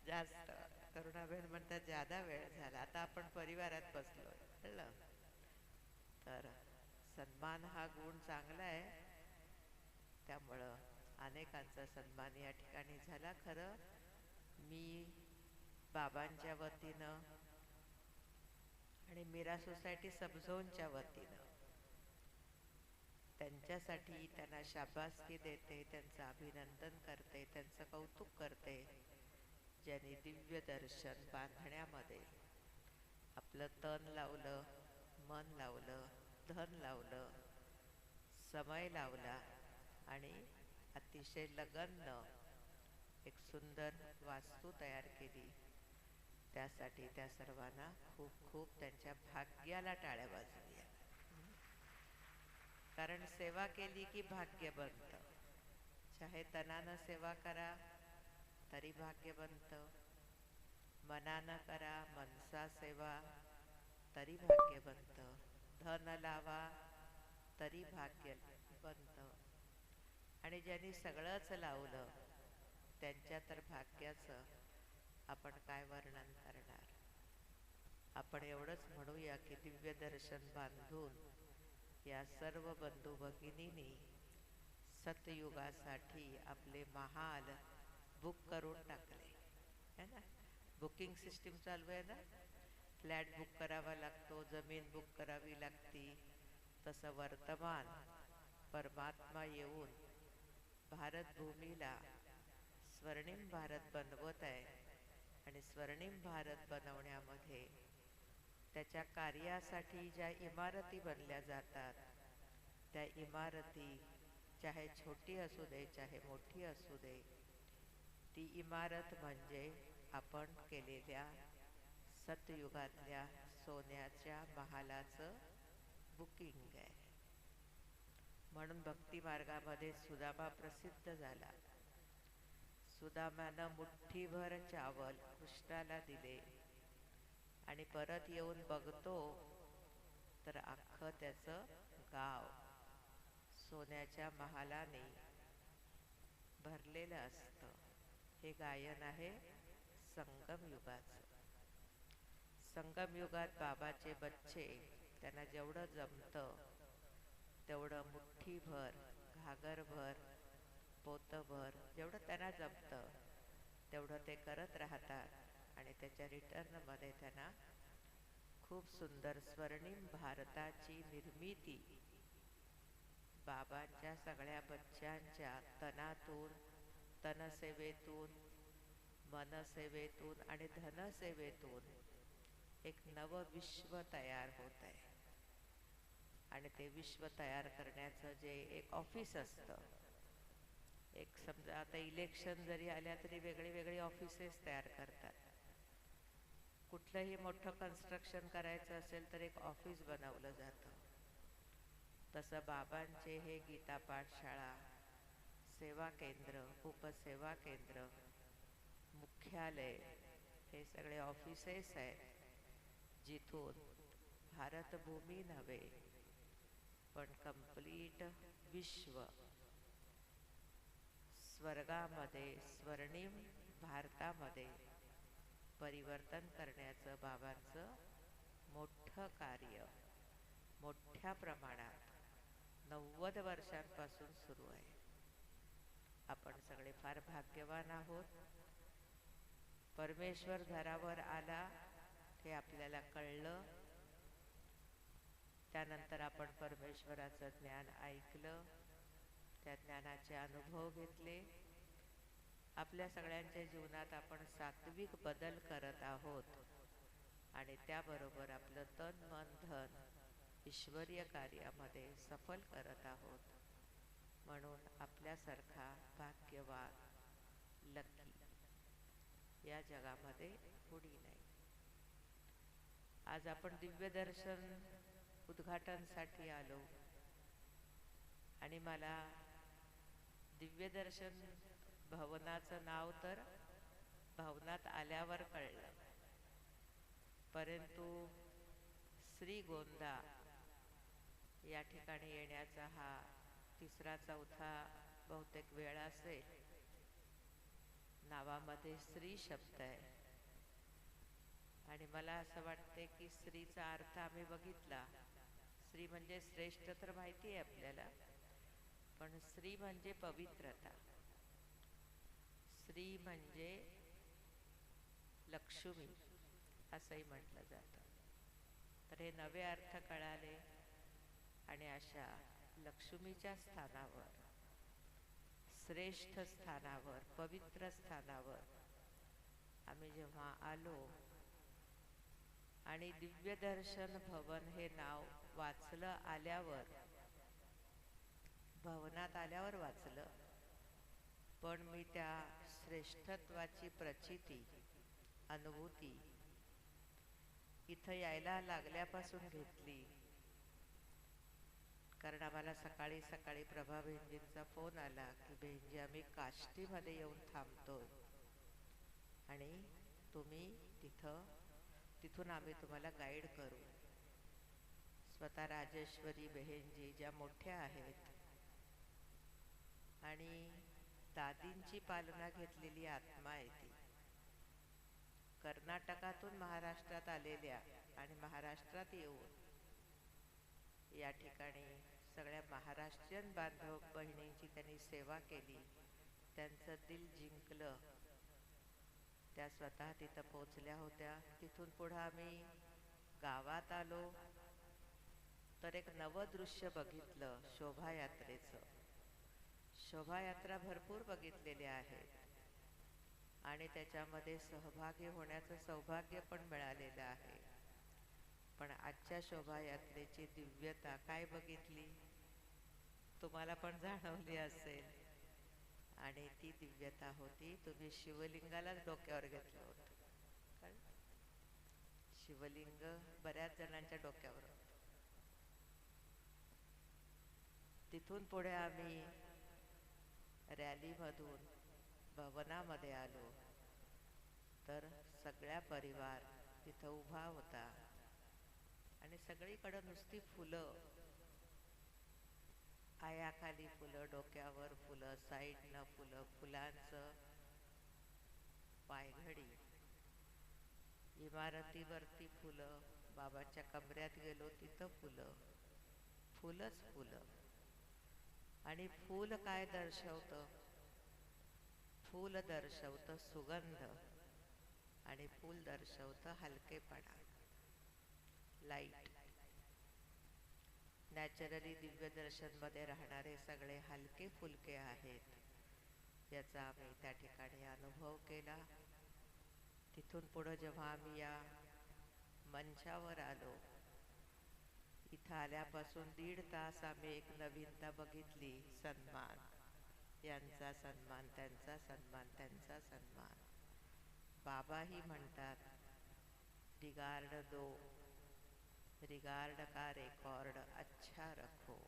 जास्त. करुणाबेन म्हणतात ज्यादा वेळ झाला. आता आपण परिवारात बसलो, कळलं. तर सन्मान हा गुण चांगला आहे, त्यामुळं अनेकांचा सन्मान या ठिकाणी झाला. खरं मी बाबांच्या वतीनं आणि मीरा सोसायटी सबझोनच्या वतीनं त्यांच्यासाठी त्यांना शाबासकी देते, त्यांचं अभिनंदन करते, त्यांचं कौतुक करते, ज्यांनी दिव्य दर्शन बांधण्यामध्ये आपलं तन लावलं, मन लावलं, धन लावलं, समय लावला आणि अतिशय लगन एक सुंदर वास्तू तयार केली. त्यासाठी त्या सर्वांना खूप खूप त्यांच्या भाग्याला टाळ्या वाजवूया. कारण सेवा केली की भाग्य बनतं. चाहे तनानं सेवा करा तरी भाग्य बनतं, मनानं करा मनसा सेवा तरी भाग्य बनतं, धन लावा तरी भाग्य बनतं. आणि ज्यांनी सगळंच लावलं त्यांच्या तर भाग्याचं आपण काय वर्णन करणार. आपण एवढंच म्हणूया की दिव्य दर्शन बांधून या सर्व बंधू भगिनींनी सतयुगासाठी आपले महाल बुक करून टाकले है ना. बुकिंग सिस्टीम चालू आहे ना. फ्लॅट बुक करावा लागतो, जमीन बुक करावी लागती. तसं वर्तमान परमात्मा येऊन भारत भूमीला स्वर्णिम भारत बनवत आहे. आणि स्वर्णिम भारत बनवण्यामध्ये त्याच्या कार्यासाठी ज्या इमारती बनल्या जातात त्या इमारती चाहे छोटी असू दे चाहे मोठी असू दे, ती इमारत म्हणजे आपण केलेल्या सतयुगातल्या सोन्याच्या महालाचं बुकिंग आहे. म्हणून भक्ती मार्गामध्ये सुदामा प्रसिद्ध झाला. सुदामानं मुठ्ठीभर चावल कृष्णाला दिले आणि परत येऊन बघतो तर अख्खं त्याचं गाव सोन्याच्या महालाने भरलेलं असतं. हे गायन आहे संगम युगाचं. संगम युगात बाबाचे बच्चे त्यांना जेवढं जमतं तेवढं मुठ्ठीभर, घागरभर, पोतभर जेवढं त्यांना जमतं तेवढं ते करत राहतात. आणि त्याच्या रिटर्नमध्ये त्यांना खूप सुंदर स्वर्णिम भारताची निर्मिती बाबांच्या सगळ्या बच्चांच्या तनातून, तनसेवेतून, मनसेवेतून आणि धनसेवेतून एक नवं विश्व तयार होत आहे. आणि ते विश्व तयार करण्याचं जे एक ऑफिस असतं, एक समजा आता इलेक्शन जरी आल्या तरी वेगळे वेगळे ऑफिसेस तयार करतात. कुठलंही मोठं कन्स्ट्रक्शन करायचं असेल तर एक ऑफिस बनवलं जातं. तसं बाबांचे हे गीता पाठशाळा, सेवा केंद्र, उपसेवा केंद्र, मुख्यालय हे सगळे ऑफिसेस आहेत जिथून भारतभूमी नव्हे पण कंप्लीट विश्व स्वर्गामध्ये, स्वर्णिम भारतामध्ये परिवर्तन करण्याचं बाबांचं मोठं कार्य मोठ्या प्रमाणात 90 वर्षांपासून सुरू आहे. आपण सगळे फार भाग्यवान आहोत. परमेश्वर घरावर आला हे आपल्याला कळलं. त्यानंतर आपण परमेश्वराचं ज्ञान ऐकलं, त्या ज्ञानाचे अनुभव घेतले. आपल्या सगळ्यांच्या जीवनात आपण सात्विक बदल करत आहोत आणि त्याबरोबर आपलं तन मन धन ईश्वरीय कार्यामध्ये सफल करत आहोत. म्हणून आपल्यासारखा भाग्यवान, लकी या जगामध्ये कुणी नाही. आज आपण दिव्य दर्शन उद्घाटनसाठी आलो आणि मला दिव्य दर्शन भवनाचं नाव तर भवनात आल्यावर कळलं, परंतु श्रीगोंदा या ठिकाणी येण्याचा हा तिसरा चौथा बहुतेक वेळ असेल. नावामध्ये श्री शब्द आहे आणि मला असं वाटते की श्रीचा अर्थ आम्ही बघितला. श्री म्हणजे श्रेष्ठ तर माहिती आहे आपल्याला, पण श्री म्हणजे पवित्रता, श्री म्हणजे लक्ष्मी असंही म्हटलं जातं. तर हे नवे अर्थ कळाले आणि अशा लक्ष्मीच्या स्थानावर, श्रेष्ठ स्थानावर, पवित्र स्थानावर आम्ही जेव्हा आलो आणि दिव्यदर्शन भवन हे नाव वाचलं आल्यावर, भवनात आल्यावर वाचलं, पण मी त्या श्रेष्ठत्वाची प्रचिती, अनुभूती इथं यायला लागल्यापासून घेतली. कारण आम्हाला सकाळी सकाळी प्रभा बहिणजींचा फोन आला की बहिणजी आम्ही काष्टीमध्ये येऊन थांबतोय आणि तुम्ही तिथून आम्ही तुम्हाला गाईड करू. स्वतः राजेश्वरी बहिणजी ज्या मोठ्या आहेत आणि दादींची पालना घेतलेली आत्मा आहे ती, कर्नाटकातून महाराष्ट्रात आलेल्या आणि महाराष्ट्रात येऊन या ठिकाणी सगळ्या महाराष्ट्रीयन बांधव बहिणींची त्यांनी सेवा केली, त्यांचं दिल जिंकलं. त्या स्वतः तिथं पोचल्या होत्या. तिथून पुढं आम्ही गावात आलो तर एक नवदृश्य बघितलं शोभायात्रेचं. शोभायात्रा भरपूर बघितलेल्या आहेत आणि त्याच्यामध्ये सहभागी होण्याचं सौभाग्य पण मिळालेलं आहे. पण आजच्या शोभायात्रेची दिव्यता काय बघितली तुम्हाला पण जाणवली असेल. आणि ती दिव्यता होती, तुम्ही शिवलिंगालाच डोक्यावर घेतलं होतं. कारण शिवलिंग बऱ्याच जणांच्या डोक्यावर होतं. तिथून पुढे आम्ही रॅलीमधून भवनामध्ये आलो तर सगळ्या परिवार तिथं उभा होता आणि सगळीकडे नुसती फुलं, पायाखाली फुलं, डोक्यावर फुलं, साईडनं फुलं, फुलांचं पायघडी, इमारतीवरती फुलं, बाबाच्या कमऱ्यात गेलो तिथं फुलं, फुलंच फुलं. आणि फूल काय दर्शवतं? फूल दर्शवतं सुगंध आणि फूल दर्शवतं हलकेपणा, लाईट. नॅचरली दिव्यदर्शनमध्ये राहणारे सगळे हलके फुलके आहेत याचा आम्ही त्या ठिकाणी अनुभव केला. तिथून पुढं जेव्हा आम्ही या मंचावर आलो, इथं आल्यापासून 1.5 तास आम्ही एक नवीनता बघितली. सन्मान, यांचा सन्मान, त्यांचा सन्मान, त्यांचा सन्मान. बाबाही म्हणतात रिगार्ड दो, रिगार्ड का रेकॉर्ड अच्छा रखो.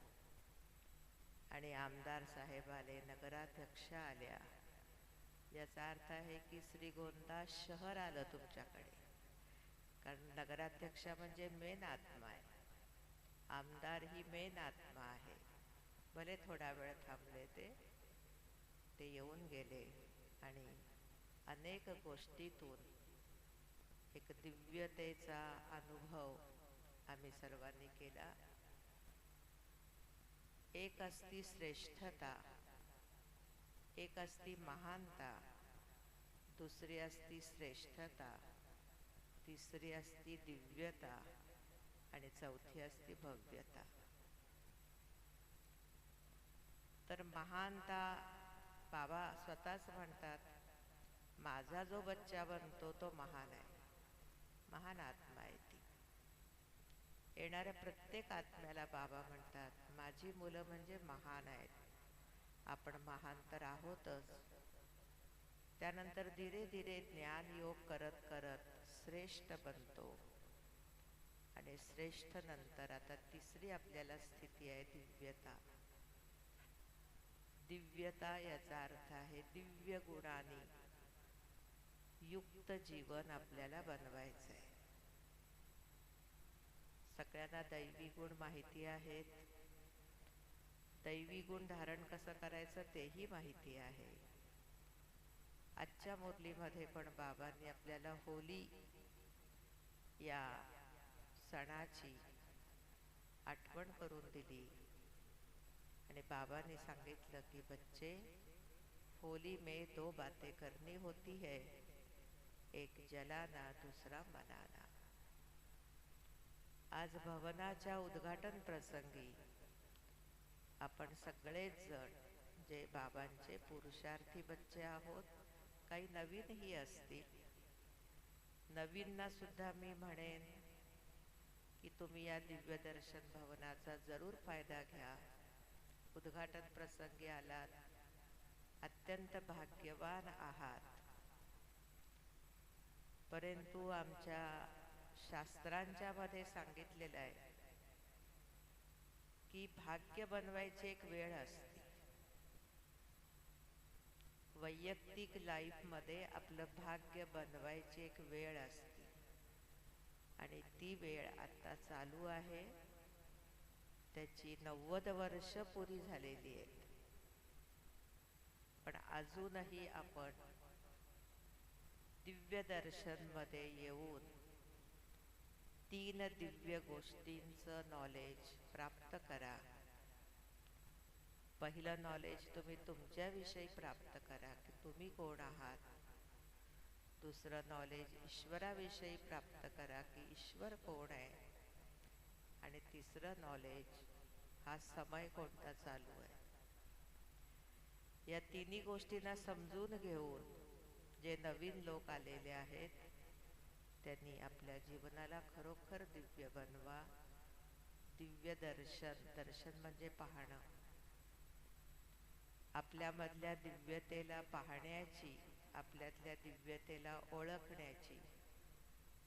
आणि आमदार साहेब आले, नगराध्यक्ष आल्या. याचा अर्थ आहे की श्रीगोंदा शहर आलं तुमच्याकडे. कारण नगराध्यक्ष म्हणजे मेन आत्मा आहे, आमदार ही मेन आत्मा आहे. भले थोडा वेळ थांबले ते येऊन गेले आणि अनेक गोष्टीतून एक दिव्यतेचा अनुभव आम्ही सर्वांनी केला. एक असती श्रेष्ठता, एक असती महानता, दुसरी असती श्रेष्ठता, तिसरी असती दिव्यता आणि चौथी असती भव्यता. तर महानता, बाबा स्वतःच म्हणतात माझा जो बच्चा बनतो तो महान आहे, महान आत्मा आहे ती. येणाऱ्या प्रत्येक आत्म्याला बाबा म्हणतात माझी मुलं म्हणजे महान आहेत. आपण महान तर आहोतच, त्यानंतर धीरे धीरे ज्ञान योग करत करत श्रेष्ठ बनतो आणि श्रेष्ठ नंतर आता तिसरी आपल्याला स्थिती आहे दिव्यता. दिव्यता याचा अर्थ आहे दिव्य गुणांनी युक्त जीवन आपल्याला बनवायचं आहे. सगळ्यांना दैवी गुण माहिती आहेत, दैवी गुण धारण कसं करायचं तेही माहिती आहे. आजच्या मुरलीमध्ये पण बाबांनी आपल्याला होली या सणाची आठवण करून दिली आणि बाबांनी सांगितलं की बच्चे, होली में 2 बातें करनी होती है, एक जलाना दूसरा मनाना. आज भवनाच्या उद्घाटन प्रसंगी आपण सगळेच जण जे बाबांचे पुरुषार्थी बच्चे आहोत, काही नवीनही असतील, नवीनना सुद्धा मी म्हणेन की तुम्ही या दिव्य दर्शन भवनाचा जरूर फायदा घ्या. उद्घाटन प्रसंगी आलात, अत्यंत भाग्यवान आहात. परंतु आमच्या शास्त्रांच्या मध्ये सांगितलेलं आहे की भाग्य बनवायची एक वेळ असते. वैयक्तिक लाईफ मध्ये आपलं भाग्य बनवायची एक वेळ असते आणि ती वेळ आता चालू आहे. त्याची 90 वर्ष पुरी झालेली आहेत. पण अजूनही आपण दिव्य दर्शन मध्ये येऊन 3 दिव्य गोष्टींचं नॉलेज प्राप्त करा. पहिलं नॉलेज तुम्ही तुमच्याविषयी प्राप्त करा की तुम्ही कोण आहात. दुसरं नॉलेज ईश्वराविषयी प्राप्त करा की ईश्वर कोण आहे. आणि तिसरं नॉलेज हा समय कोणता चालू आहे. या तिन्ही गोष्टींना समजून घेऊन जे नवीन लोक आलेले आहेत त्यांनी आपल्या जीवनाला खरोखर दिव्य बनवा. दिव्य दर्शन, दर्शन म्हणजे पाहणं. आपल्यामधल्या दिव्यतेला पाहण्याची, आपल्यातल्या दिव्यतेला ओळखण्याची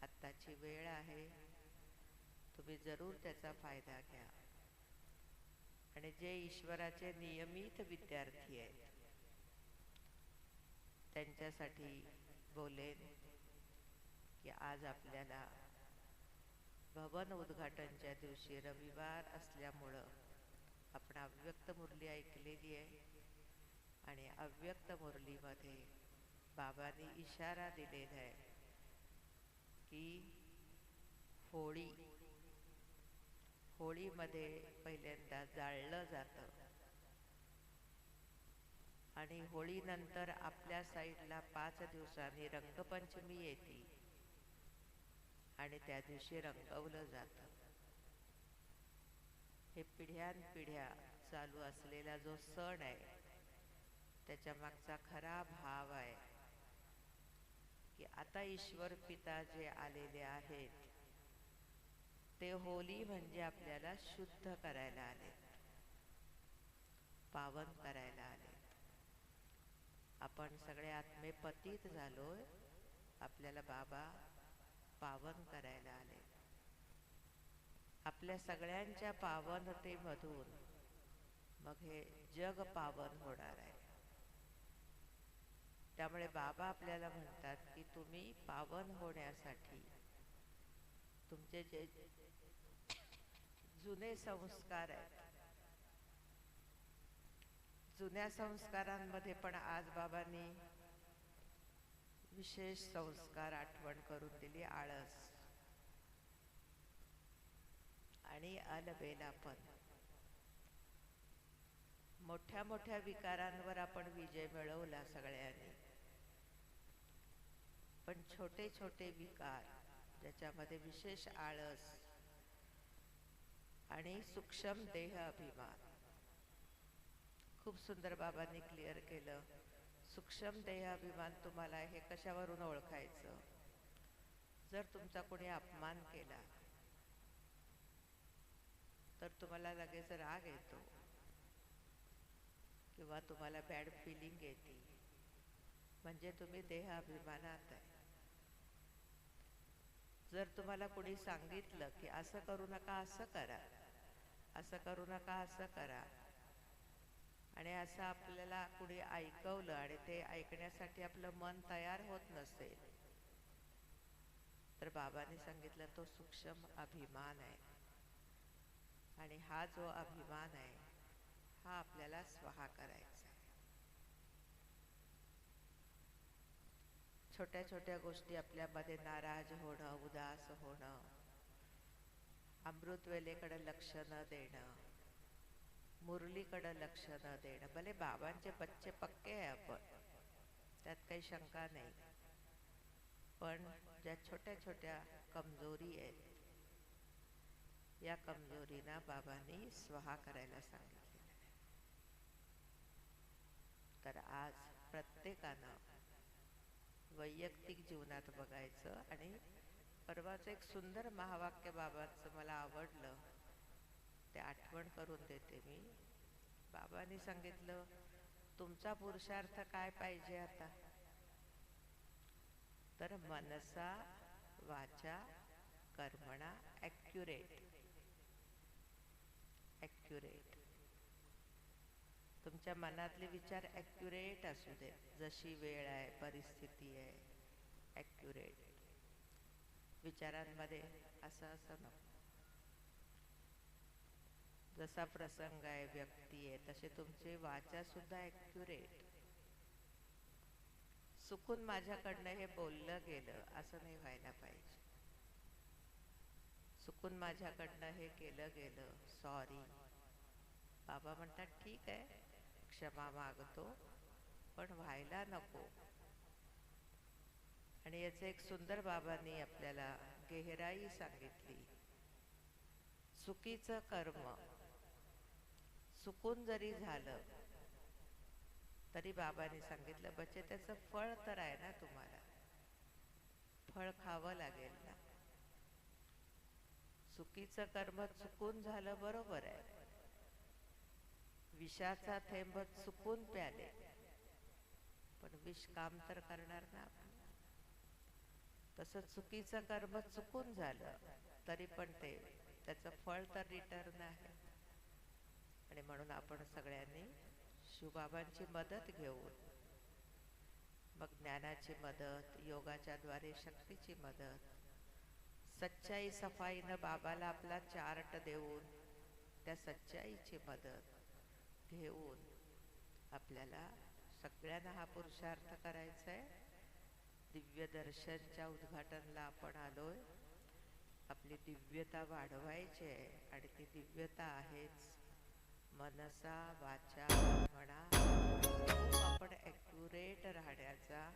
आत्ताची वेळ आहे. तुम्ही जरूर त्याचा फायदा घ्या. आणि जे ईश्वराचे नियमित विद्यार्थी आहेत त्यांच्यासाठी बोलेन की आज आपल्याला भवन उद्घाटनच्या दिवशी रविवार असल्यामुळं आपण अव्यक्त मुरली ऐकलेली आहे. आणि अव्यक्त मुरलीमध्ये बाबांनी इशारा दिलेला आहे की होळीमध्ये पहिल्यांदा जाळलं जातं आणि होळीनंतर आपल्या साईडला 5 दिवसांनी रंगपंचमी येते आणि त्या दिवशी रंगवलं जातं. हे पिढ्यानपिढ्या चालू असलेला जो सण आहे त्याच्या मागचा खरा भाव आहे की आता ईश्वर पिता जे आलेले आहेत ते होली म्हणजे आपल्याला शुद्ध करायला आलेत, पावन करायला आलेत. आपण सगळे आत्मे पतित झालोय, आपल्याला बाबा पावन करायला आले. आपल्या सगळ्यांच्या पावनतेमधून मग हे जग पावन होणार आहे. त्यामुळे बाबा आपल्याला म्हणतात की तुम्ही पावन होण्यासाठी तुमचे जे जुने संस्कार आहेत, जुन्या संस्कारांमध्ये पण आज बाबांनी विशेष संस्कार आठवण करून दिली. आळस आणि अलबेलापण. मोठ्या मोठ्या विकारांवर आपण विजय मिळवला सगळ्यांनी, पण छोटे छोटे विकार ज्याच्यामध्ये विशेष आळस आणि सूक्ष्म देह अभिमान, खूप सुंदर बाबांनी क्लिअर केलं. सूक्ष्म देह अभिमान तुम्हाला हे कशावरून ओळखायचं? जर तुमचा कोणी अपमान केला तर तुम्हाला लगेच राग येतो किंवा तुम्हाला बॅड फिलिंग येते, म्हणजे तुम्ही देह अभिमानात आहे. जर तुम्हाला कोणी सांगितलं की असं करू नका, असं करा, असं करू नका, असं करा, आणि असं आपल्याला कुणी ऐकवलं आणि ते ऐकण्यासाठी आपलं मन तयार होत नसेल तर बाबांनी सांगितलं तो सूक्ष्म अभिमान आहे. आणि हा जो अभिमान आहे हा आपल्याला स्वाहा करायचा आहे. छोट्या छोट्या गोष्टी आपल्यामध्ये नाराज होणं, उदास होणं, अमृतवेलेकडे लक्ष न देणं, मुरलीकडे लक्ष न देणं. भले बाबांचे बच्चे पक्के आहे आपण, त्यात काही शंका नाही, पण ज्या छोट्या छोट्या कमजोरी आहेत या कमजोरीना बाबांनी स्वाहा करायला सांगितलेलं आहे. तर आज प्रत्येकानं वैयक्तिक जीवनात बघायचं. आणि परवाचं एक सुंदर महावाक्य बाबांचं मला आवडलं, ते आठवण करून देते मी. बाबांनी सांगितलं, तुमचा पुरुषार्थ काय पाहिजे आता? तर मनसा वाचा कर्मणा ॲक्युरेट. ॲक्युरेट. तुमच्या मनातले विचार ॲक्युरेट असू दे. जशी वेळ आहे, परिस्थिती आहे, ॲक्युरेट. विचारांमध्ये असं नको. जसा प्रसंग आहे, व्यक्ती आहे, तसे तुमचे वाचा सुद्धा ॲक्युरेट. चुकून माझ्याकडनं हे बोललं गेलं असं नाही व्हायला पाहिजे. चुकून माझ्याकडनं हे केलं गेलं, सॉरी. बाबा म्हणतात ठीक आहे, क्षमा मागतो, पण व्हायला नको. आणि याचं एक सुंदर बाबांनी आपल्याला गहराई सांगितली. चुकीचं कर्म चुकून जरी झालं तरी बाबांनी सांगितलं, बच्चे त्याचं फळ तर आहे ना, तुम्हाला फळ खावं लागेल ना. चुकीचं कर्म चुकून झालं, बरोबर आहे. विषाचा थेंब चुकून प्याले, पण विष काम तर करणार ना. तसं चुकीचं कर्म चुकून झालं तरी पण ते त्याचं फळ तर रिटर्न आहे. आणि म्हणून आपण सगळ्यांनी शिवबाबांची मदत घेऊन, मग ज्ञानाची मदत, योगाच्या द्वारे शक्तीची मदत, सच्चाई सफाईनं बाबाला आपला चार्ट देऊन त्या सच्चाईची मदत घेऊन आपल्याला सगळ्यांना हा पुरुषार्थ करायचा आहे. दिव्य दर्शनच्या उद्घाटनला आपण आलोय. आपली दिव्यता वाढवायची आहे. आणि ती दिव्यता आहेच मनसा वाचा म्हणा, आपण ॲक्युरेट राहण्याचा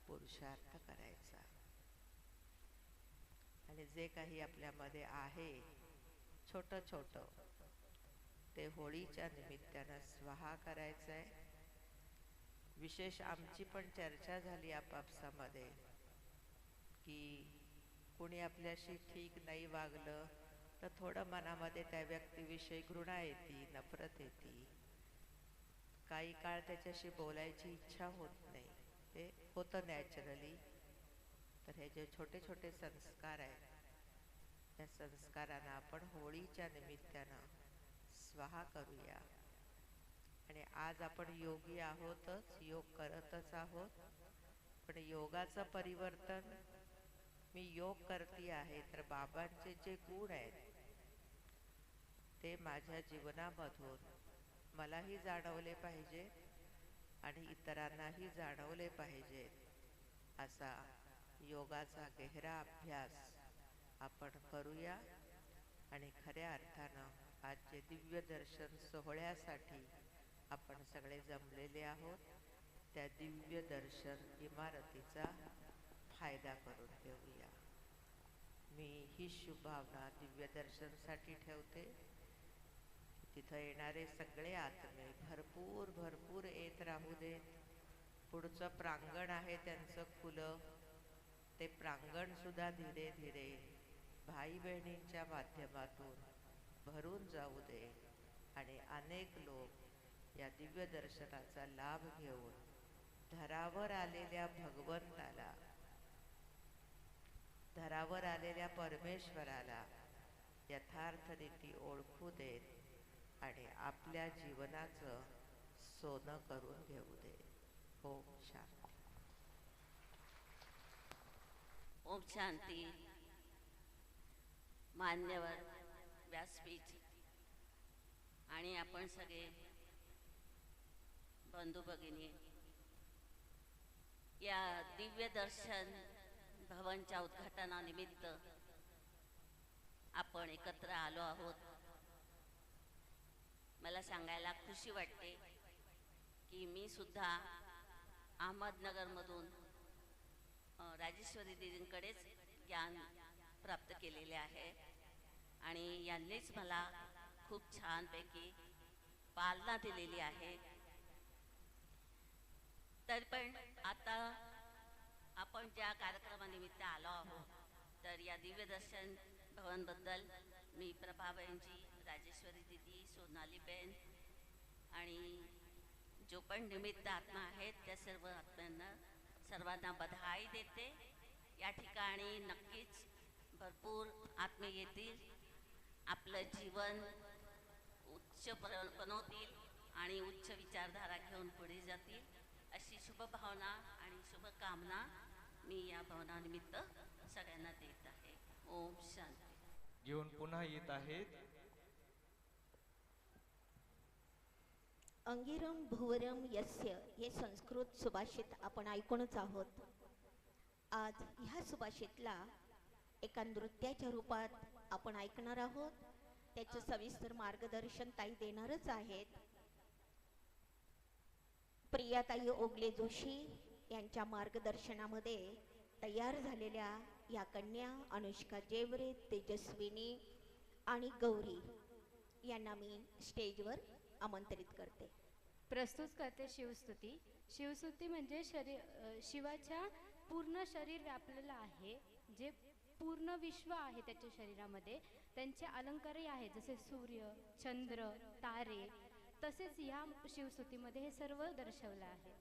पुरुषार्थ करायचा. आणि जे काही आपल्यामध्ये आहे छोटं छोटं, ते होळीच्या निमित्तानं स्वाहा करायचं आहे. विशेष आमची पण चर्चा झाली आपापसामध्ये की कुणी आपल्याशी ठीक नाही वागलं तर थोडं मनामध्ये त्या व्यक्तीविषयी घृणा येते, नफरत येते. काही काळ त्याच्याशी बोलायची इच्छा होत नाही. ते होतं नॅचरली. तर हे जे छोटे छोटे संस्कार आहेत, त्या संस्कारांना आपण होळीच्या निमित्तानं स्वाहा करूया. आणि आज आपण योगी आहोतच, योग करतच आहोत. पण योगाचं परिवर्तन, मी योग करती आहे तर बाबांचे जे गुण आहेत ते माझ्या जीवनामधून मलाही जाणवले पाहिजे आणि इतरांनाही जाणवले पाहिजेत. असा योगाचा गहरा अभ्यास आपण करूया. आणि खऱ्या अर्थानं आज जे दिव्य दर्शन सोहळ्यासाठी आपण सगळे जमलेले आहोत, त्या दिव्य दर्शन इमारतीचा फायदा करून घेऊया. मी ही शुभभावना दिव्य दर्शनसाठी ठेवते. तिथं येणारे सगळे आत्मे भरपूर भरपूर येत राहू देत. पुढचं प्रांगण आहे त्यांचं खुलं, ते प्रांगण सुद्धा धीरे धीरे भाई बहिणींच्या माध्यमातून भरून जाऊ दे. आणि अनेक लोक या दिव्य दर्शनाचा लाभ घेऊन धरावर आलेल्या भगवंताला, धरावर आलेल्या परमेश्वराला यथार्थ रीती ओळखू देत आणि आपल्या जीवनाचं सोनं करून घेऊ दे. ओम शांती. ओम शांती. मान्यवर व्यासपीठ आणि आपण सगळे बंधू भगिनी, या दिव्य दर्शन भवनच्या उद्घाटनानिमित्त आपण एकत्र आलो आहोत. मला सांगायला खुशी वाटते की मी सुद्धा अहमदनगरमधून राजेश्वरी दीदींकडेच ज्ञान प्राप्त केलेले आहे. आणि यांनीच मला खूप छानपैकी पालना दिलेली आहे. तर पण आता आपण ज्या कार्यक्रमानिमित्त आलो आहोत, तर या दिव्यदर्शन भवनबद्दल मी प्रभाबेनजी, राजेश्वरी दिदी, सोनालीबेन आणि जो पण निमित्त आत्मा आहेत त्या सर्व आत्म्यांना सर्वांना बधाई देते. या ठिकाणी नक्कीच भरपूर आत्मे येतील, आपलं जीवन उच्च बनवतील आणि उच्च विचारधारा घेऊन पुढे जातील, अशी शुभभावना आणि शुभकामना मी या भवनानिमित्त सगळ्यांना देत आहे. ओम शांती. घेऊन पुन्हा येत आहेत अंगिरम भुवरम यस्य हे संस्कृत सुभाषित आपण ऐकूनच आहोत. आज ह्या सुभाषितला एका नृत्याच्या रूपात आपण ऐकणार आहोत. त्याचं सविस्तर मार्गदर्शन ताई देणारच आहेत. प्रियाताई ओगले जोशी यांच्या मार्गदर्शनामध्ये तयार झालेल्या या कन्या अनुष्का जेवरे, तेजस्विनी आणि गौरी यांना मी स्टेजवर आमंत्रित करते. प्रस्तुत करते शिवस्तुती. शिवस्तुती म्हणजे शिवाच्या पूर्ण शरीर व्यापलेलं आहे, जे पूर्ण विश्व आहे त्याच्या शरीरामध्ये. त्यांचे अलंकारही आहेत, जसे सूर्य, चंद्र, तारे. तसेच ह्या शिवस्तुतीमध्ये हे सर्व दर्शवलं आहे.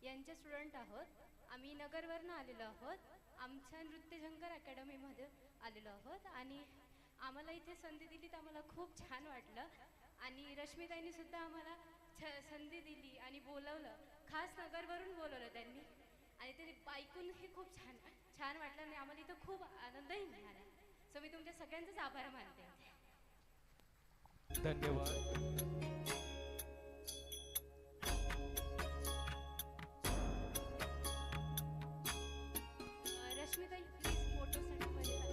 यांचे स्टुडंट आहोत. आम्ही नगरवरनं आलेलो आहोत. आमच्या नृत्यशंकर अकॅडमीमध्ये आलेलो आहोत आणि आम्हाला इथे संधी दिली तर आम्हाला खूप छान वाटलं. आणि रश्मिताईंनी सुद्धा आम्हाला संधी दिली आणि बोलवलं, खास नगरवरून बोलवलं त्यांनी. आणि ते ऐकूनही खूप छान छान वाटलं आणि आम्हाला इथं खूप आनंदही मिळाला. सो मी तुमच्या सगळ्यांचाच आभार मानते. धन्यवाद. रश्मिताई प्लीज फोटोसाठी मध्ये जा.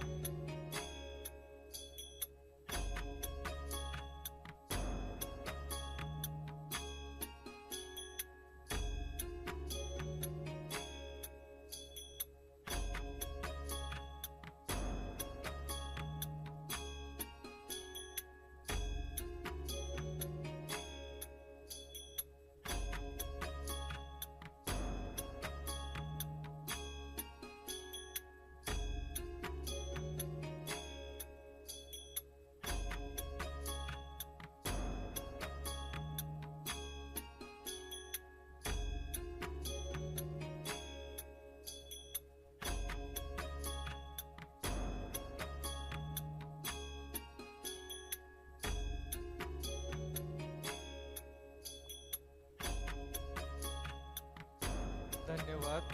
धन्यवाद.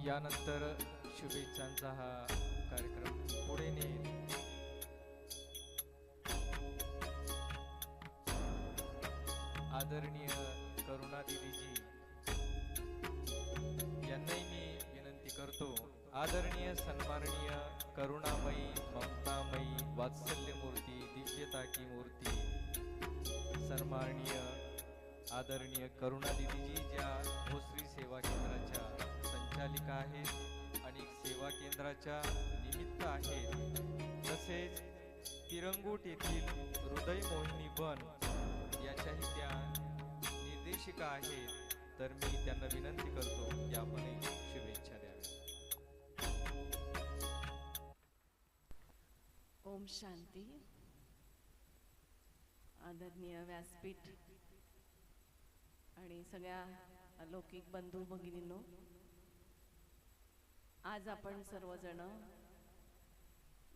यानंतर शुभेच्छांचा हा कार्यक्रम पुढे नेईल. आदरणीय करुणा दीदीजी यांनाही मी विनंती करतो. आदरणीय सन्माननीय करुणामयी ममतामयी वात्सल्यमूर्ती दिव्यता की मूर्ती सन्माननीय आदरणीय करुणा दीदीजी ज्या भोसरी सेवा केंद्राच्या संचालिका आहेत आणि सेवा केंद्राच्या निमित्त आहेत, तसेच तिरंगूट येथील हृदय मोहिनी वन याच्याही त्या निर्देशिका आहेत. तर मी त्यांना विनंती करतो की आपणही शुभेच्छा द्याव्या. ओम शांती. आदरणीय व्यासपीठ आणि सगळ्या अलौकिक बंधू भगिनींनो, आज आपण सर्वजण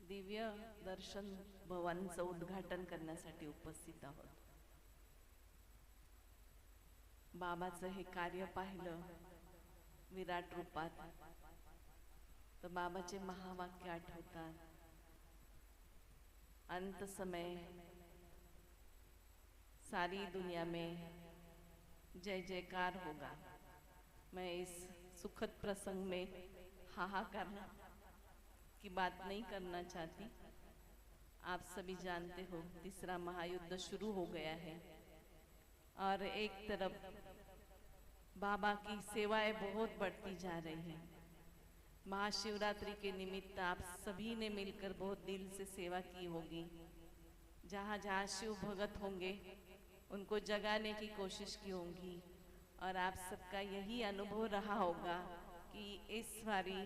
दिव्य दर्शन भवनचं उद्घाटन करण्यासाठी उपस्थित आहोत. बाबाचं हे कार्य पाहिलं विराट रूपात तर बाबाचे महावाक्य आठवतात. अंत समय सारी दुनिया में जय जयकार होगा. मैं इस सुखद प्रसंग में हाहाकार की बात नहीं करना चाहती. आप सभी जानते हो तीसरा महायुद्ध शुरू हो गया है और एक तरफ बाबा की सेवाएं बहुत बढ़ती जा रही हैं. महाशिवरात्रि के निमित्त आप सभी ने मिलकर बहुत दिल से सेवा की होगी. जहाँ जहाँ शिव भगत होंगे उनको जगाने की कोशिश की होगी और आप सबका यही अनुभव रहा होगा कि इस बारी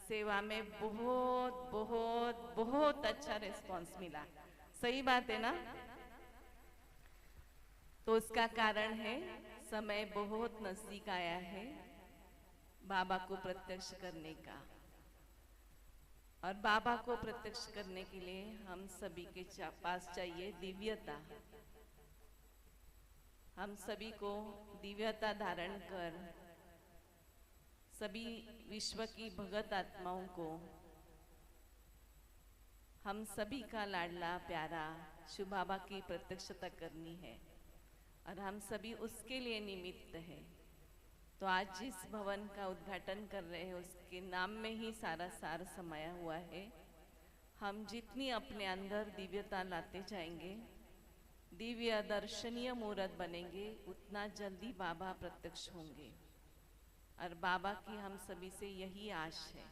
सेवा में बहुत बहुत बहुत अच्छा रिस्पांस मिला. सही बात है ना? तो उसका कारण है समय बहुत नजदीक आया है बाबा को प्रत्यक्ष करने का. और बाबा को प्रत्यक्ष करने के लिए हम सभी के पास चाहिए दिव्यता. हम सभी को दिव्यता धारण कर सभी विश्व की भगत आत्माओं को हम सभी का लाडला प्यारा शिव बाबा की प्रत्यक्षता करनी है और हम सभी उसके लिए निमित्त हैं. तो आज जिस भवन का उद्घाटन कर रहे हैं उसके नाम में ही सारा सार समाया हुआ है. हम जितनी अपने अंदर दिव्यता लाते जाएंगे, दिव्य दर्शनीय मूर्त बनेंगे, उतना जल्दी बाबा प्रत्यक्ष होंगे. और बाबा की हम सभी से यही आश है.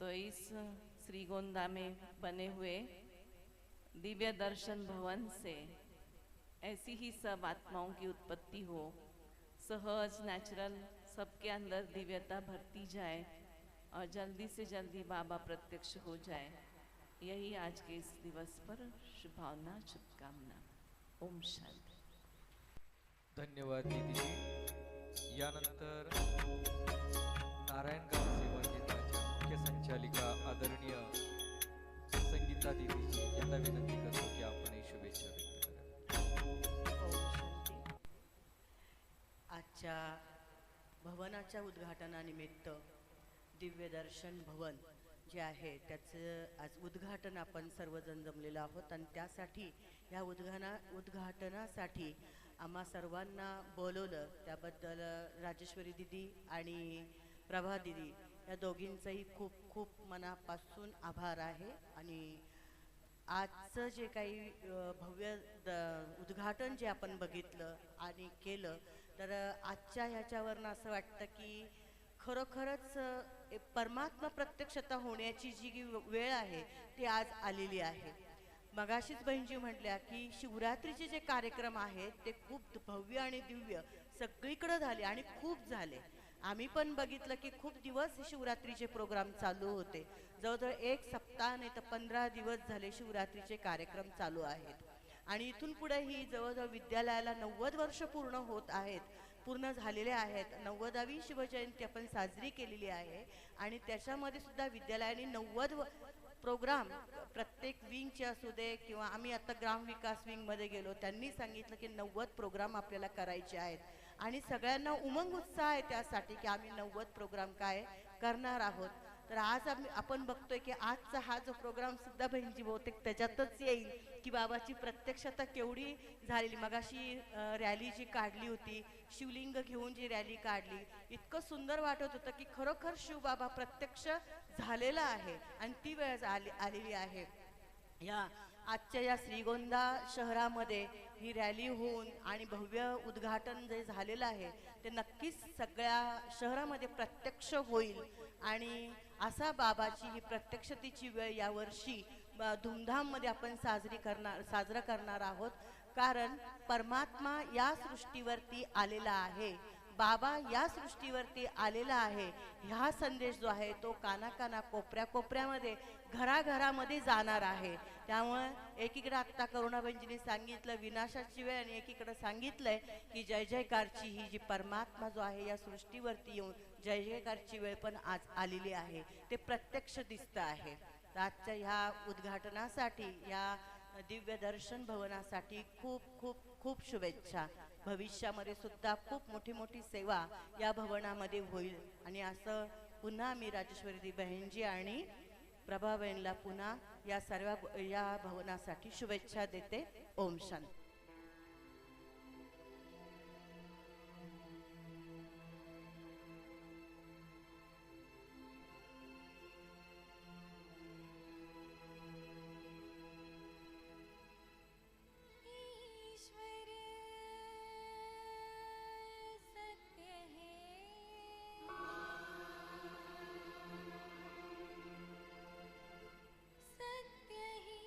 तो इस श्रीगोंदा में बने हुए दिव्य दर्शन भवन से ऐसी ही सब आत्माओं की उत्पत्ति हो, सहज नेचुरल सबके अंदर दिव्यता भरती जाए और जल्दी से जल्दी बाबा प्रत्यक्ष हो जाए. यही आज के इस दिवस पर शुभभावना शुभकामना. ओम शांति. धन्यवाद दीदी. यानंतर नारायणगाव सेवा केंद्राच्या मुख्य संचालिका आदरणीय संगीता दिदीजी यांना विनंती करतो की आपणही शुभेच्छा व्यक्त करा. ओम शांती. आजच्या भवनाच्या उद्घाटनानिमित्त दिव्य दर्शन भवन जे आहे त्याचं आज उद्घाटन आपण सर्वजण जमलेलो आहोत आणि त्यासाठी ह्या उद्घाटनासाठी आम्हा सर्वांना बोलवलं त्याबद्दल राजेश्वरी दिदी आणि प्रभा दिदी या दोघींचंही खूप खूप मनापासून आभार आहे. आणि आजचं जे काही भव्य उद्घाटन जे आपण बघितलं आणि केलं तर आजच्या ह्याच्यावरनं असं वाटतं की खरोखरच परमात्मा प्रत्यक्षता होण्याची जी वेळ आहे ती आज आलेली आहे. मगाशीच बहिणजी म्हटल्या की शिवरात्रीचे जे कार्यक्रम आहेत ते खूप भव्य आणि दिव्य सगळीकडे झाले आणि खूप झाले. आम्ही पण बघितलं की खूप दिवस शिवरात्रीचे प्रोग्राम चालू होते. जवळजवळ एक सप्ताह नाही तर 15 दिवस झाले शिवरात्रीचे कार्यक्रम चालू आहेत. आणि इथून पुढे ही जवळजवळ विद्यालयाला 90 वर्ष पूर्ण झालेले आहेत. 90वी शिवजयंती आपण साजरी केलेली आहे आणि त्याच्यामध्ये सुद्धा विद्यालयाने 90 प्रोग्राम प्रत्येक विंगचे असू दे किंवा आम्ही आता ग्रामविकास विंगमध्ये गेलो त्यांनी सांगितलं की 90 प्रोग्राम आपल्याला करायचे आहेत आणि सगळ्यांना उमंग उत्साह आहे त्यासाठी की आम्ही 90 प्रोग्राम काय करणार आहोत. तर आज आपण बघतोय की आजचा हा जो प्रोग्राम सुद्धा बहिणजी बहुतेक त्याच्यातच येईल की बाबाची प्रत्यक्षता केवढी झालेली. मगाशी रॅली जी काढली होती शिवलिंग घेऊन जी रॅली काढली इतकं सुंदर वाटत होतं की खरोखर शिवबाबा प्रत्यक्ष झालेला आहे आणि ती वेळ आलेली आहे. या आजच्या या श्रीगोंदा शहरामध्ये ही रॅली होऊन आणि भव्य उद्घाटन जे झालेलं आहे ते नक्कीच सगळ्या शहरामध्ये प्रत्यक्ष होईल आणि असा बाबाची ही प्रत्यक्षतेची वेळ यावर्षी धूमधाममध्ये आपण साजरा करणार आहोत. कारण परमात्मा या सृष्टीवरती आलेला आहे, बाबा या सृष्टीवरती आलेला आहे. ह्या संदेश जो आहे तो कानाकाना कोपऱ्यामध्ये घराघरामध्ये जाणार आहे. त्यामुळे एकीकडे आत्ता करुणाबंजीने सांगितलं विनाशाची वेळ आणि एकीकडे सांगितलंय की जय जयकारची ही जी परमात्मा जो आहे या सृष्टीवरती येऊन जय जयकारची वेळ पण आज आलेली आहे. ते प्रत्यक्ष दिसतं आहे. तर आजच्या ह्या उद्घाटनासाठी या दिव्य दर्शन भवनासाठी खूप खूप खूप शुभेच्छा. भविष्यामध्ये सुद्धा खूप मोठी सेवा या भवनामध्ये होईल आणि असं पुन्हा मी राजेश्वरी बहिणजी आणि प्रभाबेनला पुन्हा या सर्व या भवनासाठी शुभेच्छा देते. ओम शांती. सत्य ही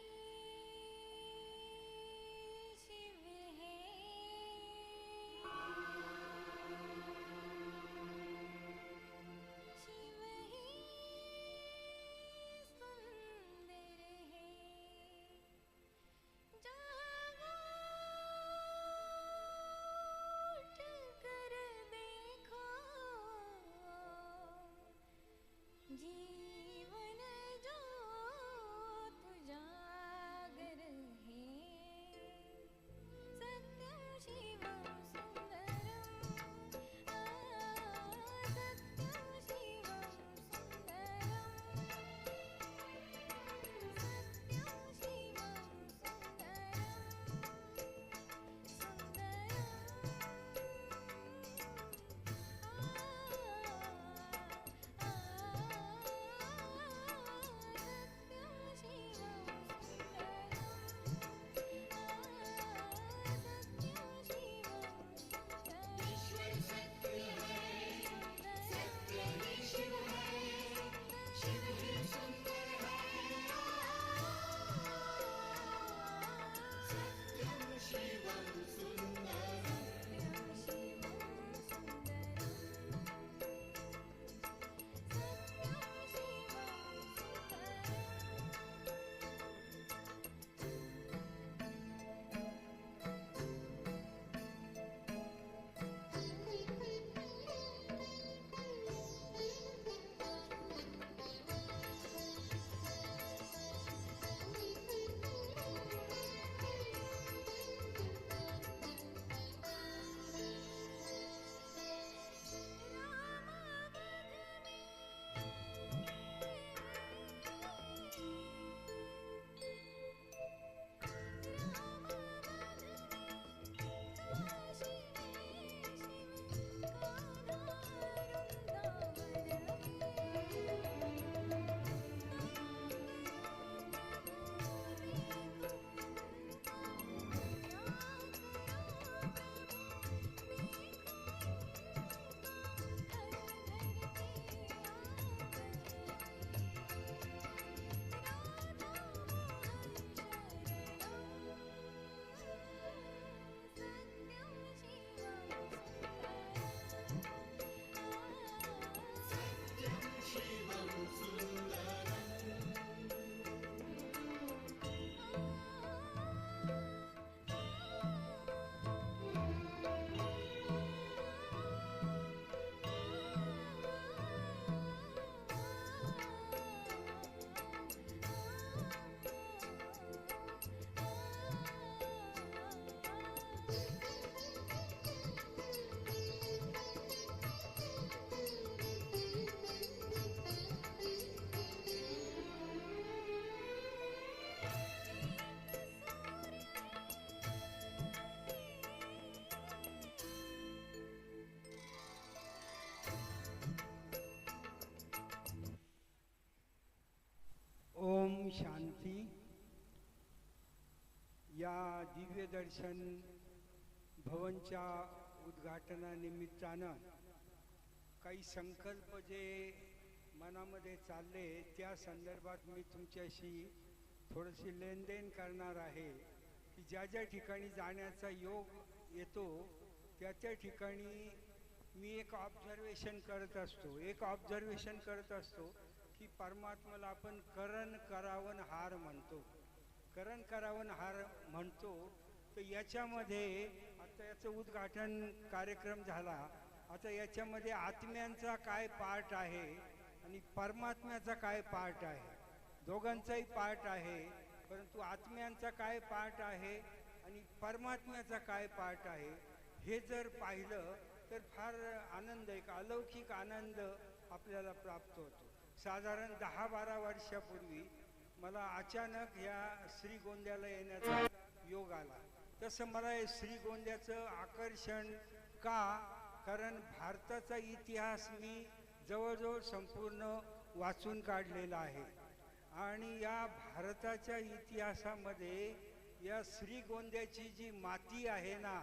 शांती. या दिव्य दर्शन भवनच्या उद्घाटनानिमित्तानं काही संकल्प जे मनामध्ये चालले त्या संदर्भात मी तुमच्याशी थोडीशी लेनदेन करणार आहे की ज्या ज्या ठिकाणी जाण्याचा योग येतो त्या ठिकाणी मी एक ऑब्झर्वेशन करत असतो की परमात्म्याला आपण करण करावन हार म्हणतो. तर याच्यामध्ये आता याचं उद्घाटन कार्यक्रम झाला. आता याच्यामध्ये आत्म्यांचा काय पार्ट आहे आणि परमात्म्याचा काय पार्ट आहे, दोघांचाही पार्ट आहे. परंतु आत्म्यांचा काय पार्ट आहे आणि परमात्म्याचा काय पार्ट आहे हे जर पाहिलं तर फार आनंद, एक अलौकिक आनंद आपल्याला प्राप्त होतो. साधारण 10-12 वर्षापूर्वी मला अचानक ह्या श्रीगोंद्याला येण्याचा योग आला. तसं मला हे श्रीगोंद्याचं आकर्षण का, कारण भारताचा इतिहास मी जवळजवळ संपूर्ण वाचून काढलेला आहे आणि या भारताच्या इतिहासामध्ये या श्रीगोंद्याची जी माती आहे ना,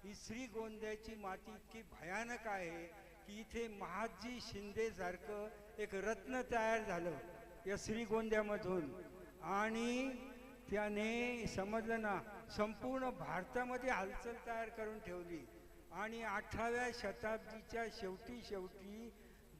ही श्रीगोंद्याची माती इतकी भयानक आहे की इथे महादजी शिंदेसारखं एक रत्न तयार झालं या श्रीगोंद्यामधून आणि त्याने समजलं ना संपूर्ण भारतामध्ये हालचाल तयार करून ठेवली. आणि 18व्या शताब्दीच्या शेवटी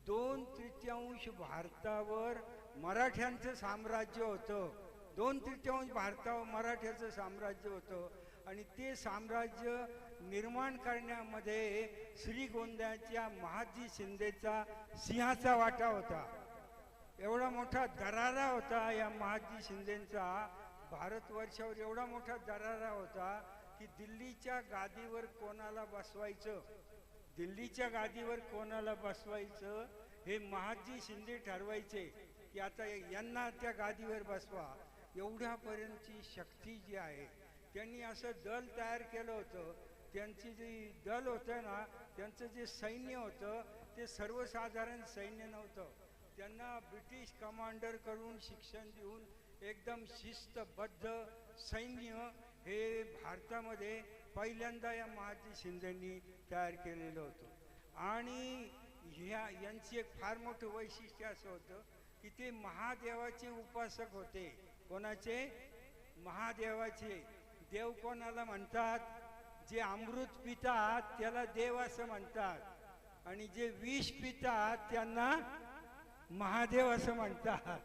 2/3 भारतावर मराठ्यांचं साम्राज्य होतं. 2/3 भारतावर मराठ्याचं साम्राज्य होतं आणि ते साम्राज्य निर्माण करण्यामध्ये श्रीगोंद्याच्या महादजी शिंदेचा सिंहाचा वाटा होता. एवढा मोठा दरारा होता या महादजी शिंदेचा भारतवर्षावर, एवढा मोठा दरारा होता की दिल्लीच्या गादीवर कोणाला बसवायचं हे महादजी शिंदे ठरवायचे की आता यांना त्या गादीवर बसवा. एवढ्यापर्यंतची शक्ती जी आहे, त्यांनी असं दल तयार केलं होतं. त्यांची जी दल होतं ना, त्यांचं जे सैन्य होतं ते सर्वसाधारण सैन्य नव्हतं. त्यांना ब्रिटिश कमांडरकडून शिक्षण देऊन एकदम शिस्तबद्ध सैन्य हे भारतामध्ये पहिल्यांदा या महादजी शिंदेंनी तयार केलेलं होतं. आणि यांची एक फार मोठं वैशिष्ट्य असं होतं की ते महादेवाचे उपासक होते. कोणाचे? महादेवाचे. देव कोणाला म्हणतात? जे अमृत पितात त्याला देव असं म्हणतात आणि जे विष पितात त्यांना महादेव असं म्हणतात.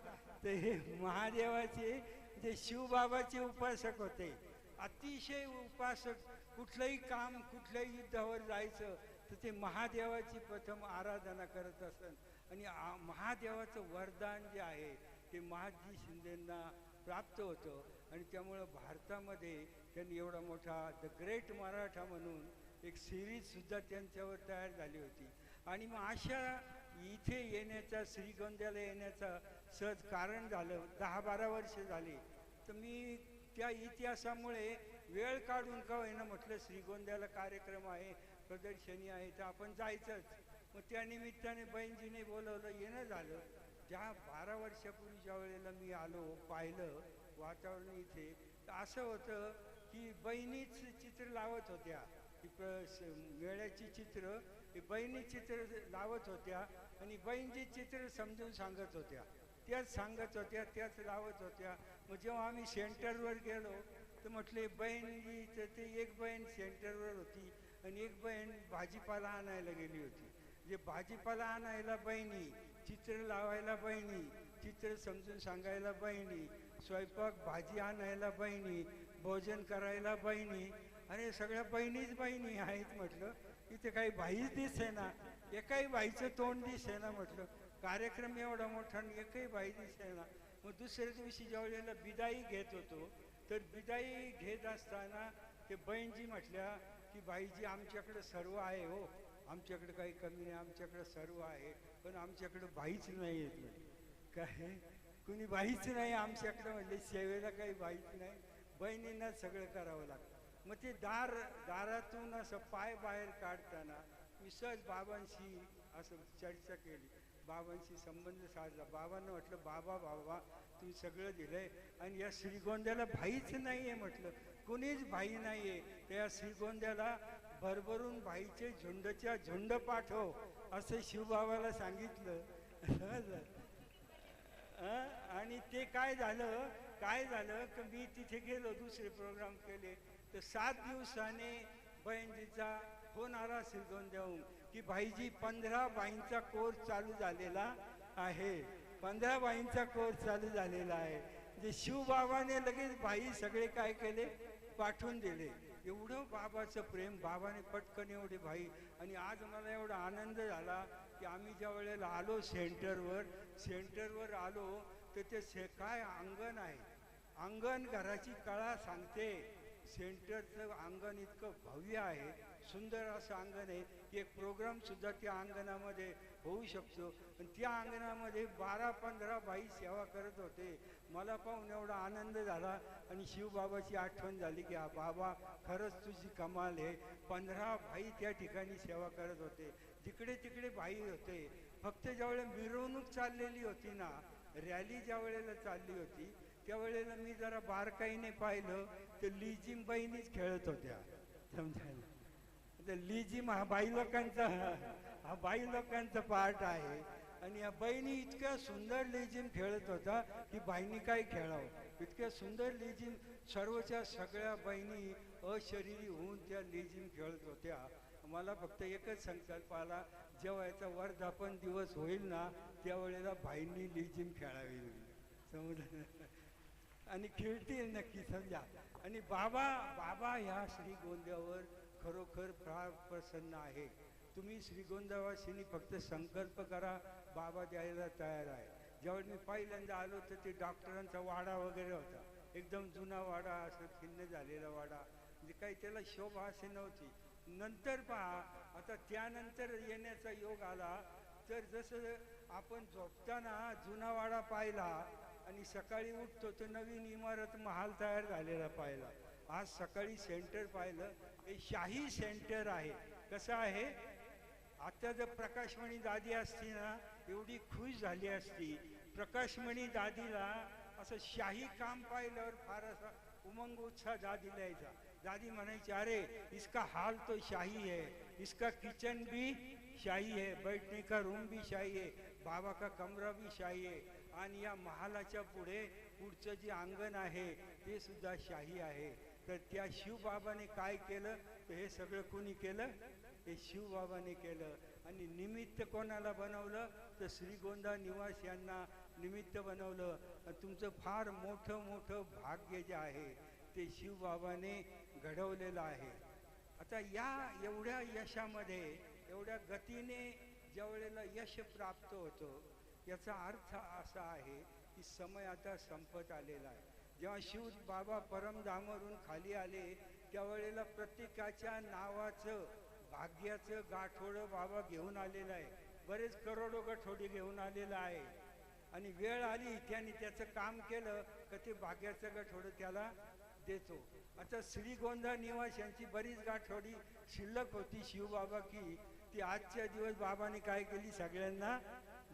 ते हे महादेवाचे जे शिवबाबाचे उपासक होते, अतिशय उपासक. कुठलंही काम, कुठल्याही युद्धावर जायचं तर ते महादेवाची प्रथम आराधना करत असत आणि महादेवाचं वरदान जे आहे ते महादजी शिंदेंना प्राप्त होतं आणि त्यामुळं भारतामध्ये त्यांनी एवढा मोठा द ग्रेट मराठा म्हणून एक सिरीजसुद्धा त्यांच्यावर तयार झाली होती. आणि मग अशा इथे येण्याचा, श्रीगोंद्याला येण्याचा सहज कारण झालं. 10-12 वर्ष झाली तर मी त्या इतिहासामुळे वेळ काढून का होईना म्हटलं श्रीगोंद्याला कार्यक्रम आहे, प्रदर्शनी आहे तर आपण जायचंच. मग त्या निमित्ताने बहिणजीने बोलवलं, येणं झालं. ज्या 12 वर्षापूर्वीच्या वेळेला मी आलो, पाहिलं वातावरण इथे, तर असं होतं की बहिणीच चित्र लावत होत्या. मेळ्याची चित्र बहिणी चित्र लावत होत्या आणि बहीणची चित्र समजून सांगत होत्या, त्याच लावत होत्या. मग जेव्हा आम्ही सेंटरवर गेलो तर म्हटले बहीण तर ते एक बहीण सेंटरवर होती आणि एक बहीण भाजीपाला आणायला गेली होती. जे भाजीपाला आणायला बहिणी, चित्र लावायला बहिणी, चित्र समजून सांगायला बहिणी, स्वयंपाक भाजी आणायला बहिणी, भोजन करायला बहिणी. अरे सगळ्या बहिणीच बहिणी आहेत म्हटलं. इथे काही बाईच दिसे ना, एकाही बाईचं तोंड दिसे ना म्हटलं. कार्यक्रम एवढा मोठा आणि एकही बाई दिसे ना. मग दुसऱ्या दिवशी ज्या वेळेला बिदाई घेत होतो तर बिदाई घेत असताना ते बहीणजी म्हटल्या की बाईजी आमच्याकडे सर्व आहे हो, आमच्याकडे काही कमी नाही, आमच्याकडे सर्व आहे पण आमच्याकडे बाईच नाही येत. काय कुणी बाईच नाही आमच्याकडे, म्हणजे सेवेला काही बाईच नाही, बहिणींना सगळं करावं लागतं. मग ते दारातून असं पाय बाहेर काढताना मी सहज बाबांशी असं चर्चा केली. बाबांशी संबंध साधला. बाबांना म्हटलं बाबा बाबा तुम्ही सगळं दिलंय आणि या श्रीगोंद्याला भाईच नाही आहे म्हटलं, कुणीच भाई नाही आहे. तर या श्रीगोंद्याला भरभरून भाईचे झुंडच्या झुंड पाठव असं शिवबाबाला सांगितलं. आणि ते काय झालं की मी तिथे गेलो, दुसरे प्रोग्राम केले, तर 7 दिवसाने बहिणजीचा फोन आला श्रीगोंद्याहून की भाईजी 15 बाईंचा कोर्स चालू झालेला आहे, 15 बाईंचा कोर्स चालू झालेला आहे. जे शिवबाबाने लगेच बाई सगळे काय केले, पाठवून दिले. एवढं बाबाचं प्रेम, बाबाने पटकन एवढे भाई. आणि आज मला एवढा आनंद झाला की आम्ही ज्या वेळेला आलो सेंटरवर आलो तर ते काय अंगण आहे, अंगण घराची कळा सांगते. सेंटरचं अंगण इतकं भव्य आहे, सुंदर असं अंगण आहे की एक प्रोग्राम सुद्धा त्या अंगणामध्ये होऊ शकतो. आणि त्या अंगणामध्ये 12-15 बाई सेवा करत होते. मला पाहून एवढा आनंद झाला आणि शिवबाबाची आठवण झाली की हा बाबा खरंच तुझी कमाल आहे. 15 बाई त्या ठिकाणी सेवा करत होते. जिकडे तिकडे बाई होते. फक्त ज्यावेळेला मिरवणूक चाललेली होती ना, रॅली ज्या वेळेला चालली होती त्यावेळेला मी जरा बारकाईने पाहिलं तर लिजिम बहिणीच खेळत होत्या. समजायला तर लिजिम हा बाई लोकांचा पार्ट आहे. आणि या बहिणी इतक्या सुंदर लेझिम खेळत होता की बाईंनी काय खेळावं, इतक्या सुंदर लेझिम. सर्वच्या सगळ्या बहिणी अशरीरी होऊन त्या लेझिम खेळत होत्या. मला फक्त एकच संकल्प आला, जेव्हा याचा वर्धापन दिवस होईल ना त्यावेळेला बाईंनी लेझिम खेळावी, समजलं, आणि खेळतील नक्की, समजा. आणि बाबा ह्या श्रीगोंद्यावर खरोखर फार प्रसन्न आहे. तुम्ही श्रीगोंदावासींनी फक्त संकल्प करा, बाबा द्यायला तयार आहे. ज्यावेळी मी पहिल्यांदा आलो तर ते डॉक्टरांचा वाडा वगैरे होता, एकदम जुना वाडा, असं खिन्न झालेला वाडा, म्हणजे काही त्याला शोभा असे नव्हती. नंतर पहा, आता त्यानंतर येण्याचा योग आला तर जसं आपण झोपताना जुना वाडा पाहिला आणि सकाळी उठतो तर नवीन इमारत महाल तयार झालेला पाहिला. आज सकाळी सेंटर पाहिलं, हे शाही सेंटर आहे. कसं आहे, आता जर प्रकाशमणी दादी असती ना एवढी खुश झाली असती. प्रकाशमणी दादीला असं शाही काम पाहिल्यावर फार असा उमंग उत्साह दादीला यायचा. दादी म्हणायची, अरे इसका हाल तो शाही है, इसका किचन भी शाही है, बैठने का रूम भी शाही है, बाबा का कमरा भी शाही है, आणि या महालाच्या पुढचं जे अंगण आहे ते सुद्धा शाही आहे. तर त्या शिवबाबाने काय केलं, तर हे सगळं कोणी केलं, हे शिवबाबाने केलं. आणि निमित्त कोणाला बनवलं, तर श्रीगोंदा निवास यांना निमित्त बनवलं. आणि तुमचं फार मोठं भाग्य जे आहे ते शिवबाबाने घडवलेलं आहे. आता या एवढ्या यशामध्ये, एवढ्या गतीने ज्या वेळेला यश प्राप्त होतं, याचा अर्थ असा आहे की समय आता संपत आलेला आहे. जेव्हा शिव बाबा परमधामवरून खाली आले त्यावेळेला प्रत्येकाच्या नावाचं भाग्याचं गाठोडं बाबा घेऊन आलेलं आहे. बरेच करोडो गाठोडी घेऊन आलेलं आहे. आणि वेळ आली त्याने त्याचं काम केलं का ते भाग्याचं गाठोडं त्याला देतो. आता श्रीगोंदा निवासियांची बरीच गाठोडी शिल्लक होती शिवबाबा की, ती आजच्या दिवस बाबाने काय केली, सगळ्यांना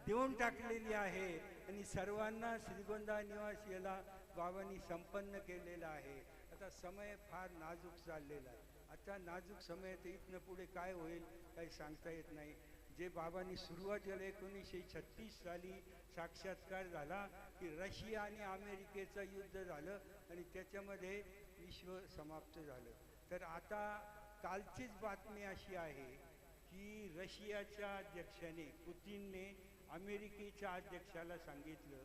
देऊन टाकलेली आहे. आणि सर्वांना श्रीगोंदा निवासियाला बाबांनी संपन्न केलेलं आहे. आता समय फार नाजूक चाललेला आहे. आता नाजूक समय तर इथनं पुढे काय होईल काही सांगता येत नाही. जे बाबांनी सुरुवातीला 1936 साली साक्षात्कार झाला की रशिया आणि अमेरिकेचं युद्ध झालं आणि त्याच्यामध्ये विश्व समाप्त झालं. तर आता कालचीच बातमी अशी आहे की रशियाच्या अध्यक्षाने पुतीनने अमेरिकेच्या अध्यक्षाला सांगितलं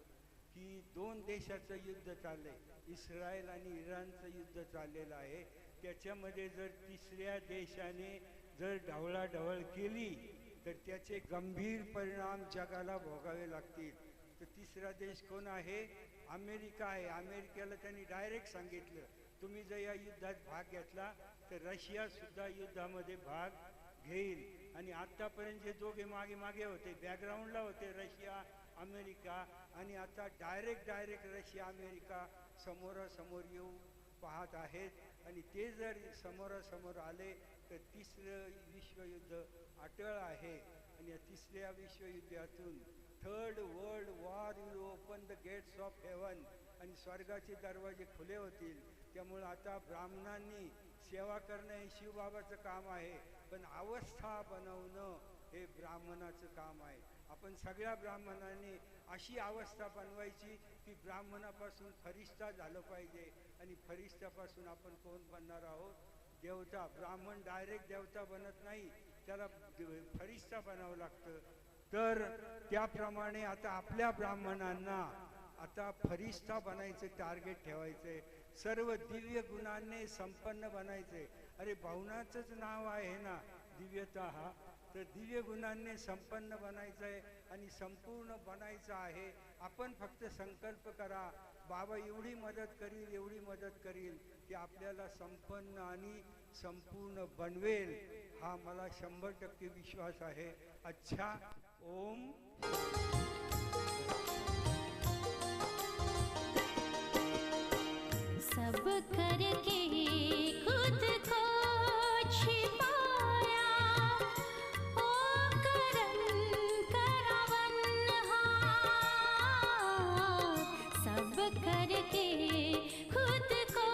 की 2 देशाचं युद्ध चाललंय, इस्रायल आणि इराणचं युद्ध चाललेलं आहे. त्याच्यामध्ये जर तिसऱ्या देशाने जर ढवळाढवळ केली तर त्याचे गंभीर परिणाम जगाला भोगावे लागतील. तर तिसरा देश कोण आहे, अमेरिका आहे. अमेरिकेला त्यांनी डायरेक्ट सांगितलं, तुम्ही जर या युद्धात भाग घेतला तर रशिया सुद्धा युद्धामध्ये भाग घेईल. आणि आत्तापर्यंत जे दोघे मागे होते, बॅकग्राऊंडला होते, रशिया अमेरिका, आणि आता डायरेक्ट रशिया अमेरिका समोरासमोर येऊ पाहत आहेत. आणि ते जर समोरासमोर आले तर तिसरं विश्वयुद्ध अटळ आहे. आणि या तिसऱ्या विश्वयुद्धातून third world war will open the gates of heaven, आणि स्वर्गाचे दरवाजे खुले होतील. त्यामुळं आता ब्राह्मणांनी सेवा करणं हे शिवबाबाचं काम आहे, पण अवस्था बनवणं हे ब्राह्मणाचं काम आहे. आपण सगळ्या ब्राह्मणांनी अशी अवस्था बनवायची की ब्राह्मणापासून फरिश्ता झालं पाहिजे, आणि फरिश्त्यापासून आपण कोण बनणार आहोत? देवता. ब्राह्मण डायरेक्ट देवता बनत नाही, त्याला फरिश्ता बनावं लागतं. तर त्याप्रमाणे आता आपल्या ब्राह्मणांना आता फरिश्ता बनायचं टार्गेट ठेवायचंय. सर्व दिव्य गुणांनी संपन्न बनायचे. अरे भावनाचंच नाव आहे ना दिव्यता हा, तर दिव्य गुणांनी संपन्न बनायचं आहे आणि संपूर्ण बनायचं आहे. आपण फक्त संकल्प करा, बाबा एवढी मदत करील, एवढी मदत करील की आपल्याला संपन्न आणि संपूर्ण बनवेल. हा मला 100% विश्वास आहे. अच्छा. ओम. सब करके खुद को छिपाया, ओ करन करावन सब करके खुद को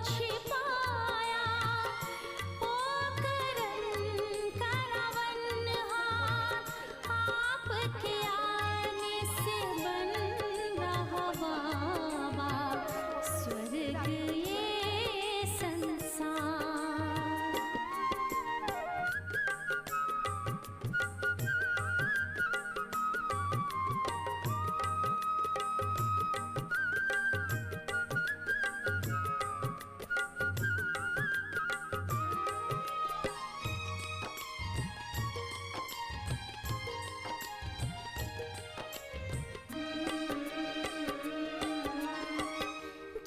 छिपाया, ओ करन करावन आपके आने से बन रहा बाबा स्वर्ग ये संसार.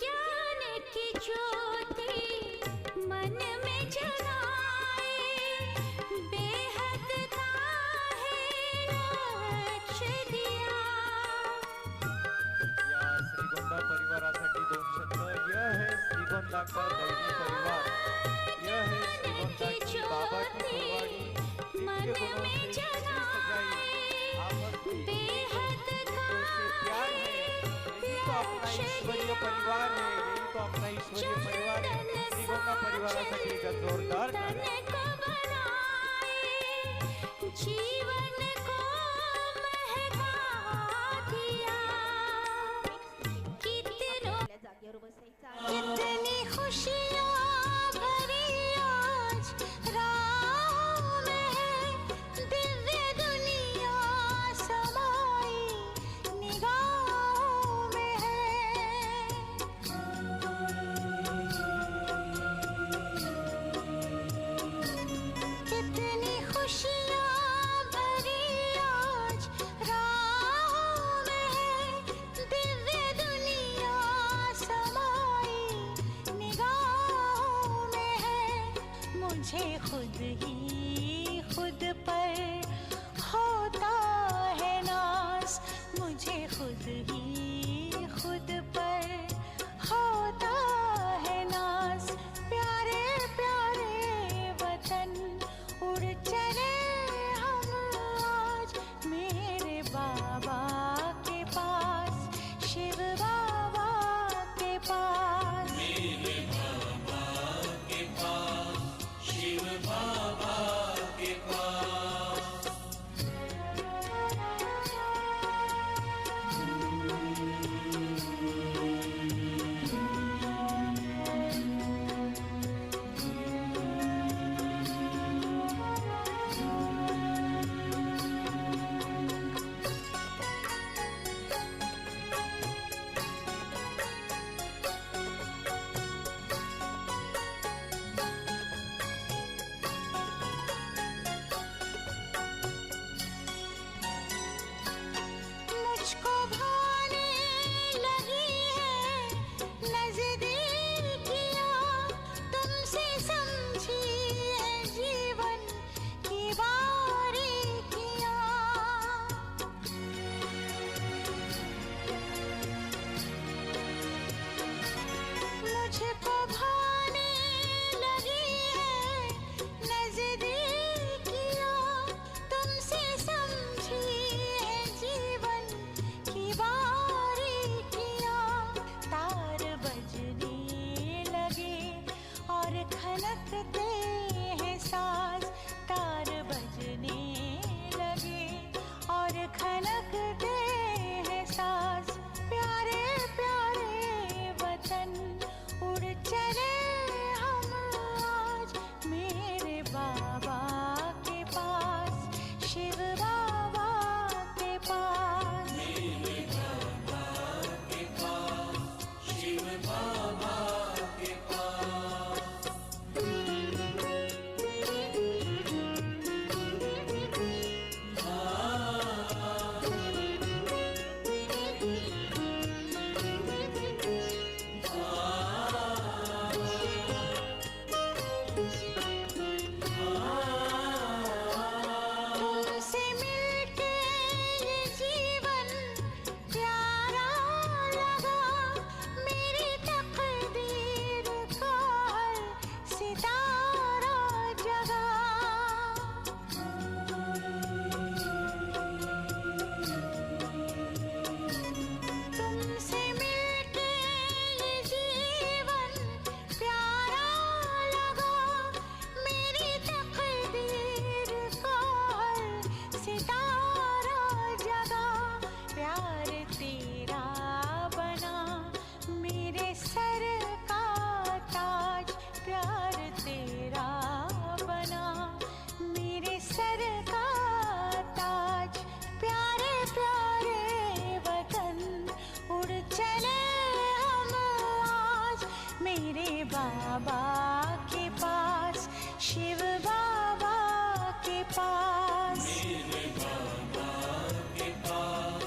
ज्ञान की ज्योति मन में जगाए, बेहद का है लक्ष्य दिया. या श्रीगोंदा परिवारासाठी 2 शब्द. यह है श्रीगोंदा का दैवी परिवार, यह है श्रीगोंदा की बाबा की फुलवाड़ी. मन में जगाए, बेहद का प्यार है, यही तो अपना ईश्वरीय परिवार है, यही तो अपना ईश्वरीय परिवार है. श्रीगोंदा परिवारासाठी एक जोरदार टाळ्या. जीवन को महका दिया. जागेवर बसायचा. कितनी खुशियाँ भरी आज राहों में है, दिव्य दुनिया समाई निगाहों में है. कितनी खुशियाँ भरी आज राहों में है, दिव्य दुनिया समाई निगाहों में है. मुझे खुद ही खुद पर होता है नाज, मुझे खुद ही खुद पर होता है नाज. प्यारे प्यारे वतन उड़ चले हम आज मेरे बाबा के पास, शिव बाबा के पास. मेरे बाबा के पास, शिव बाबा के पास. खनकते हैं साज, तार बजने लगे और खनकते हैं साज। प्यारे प्यारे वतन उड़ चले हम आज मेरे बाबा के पास, शिव बाबा के पास। मेरे बाबा के पास, शिव बाबा के पास। तुमसे मिलके ये जीवन प्यारा लगा, मेरी तकदीर का हर सितारा जगा। तुमसे मिलके ये जीवन प्यारा लगा, मेरी तकदीर का हर सितारा जगा। प्यार तेरा बना मेरे सर का ताज, प्यार तेरा बना मेरे सर का ताज। प्यारे प्यारे वतन उड़ चले हम आज मेरे बाबा के पास, शिव बाबा के पास। मेरे बाबा के पास,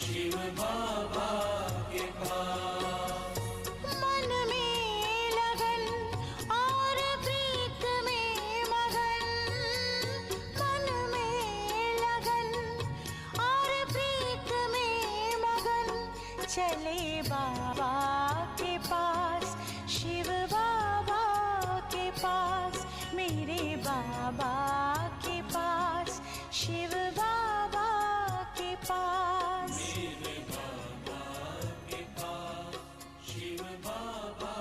शिव बाबा के पास। मन में लगन और प्रीत में मगन, मन में लगन और प्रीत में मगन, चले बाबा के पास, शिव बाबा के पास। मेरे बाबा के पास, शिव बाबा के पास। मेरे बाबा के पास, शिव बाबा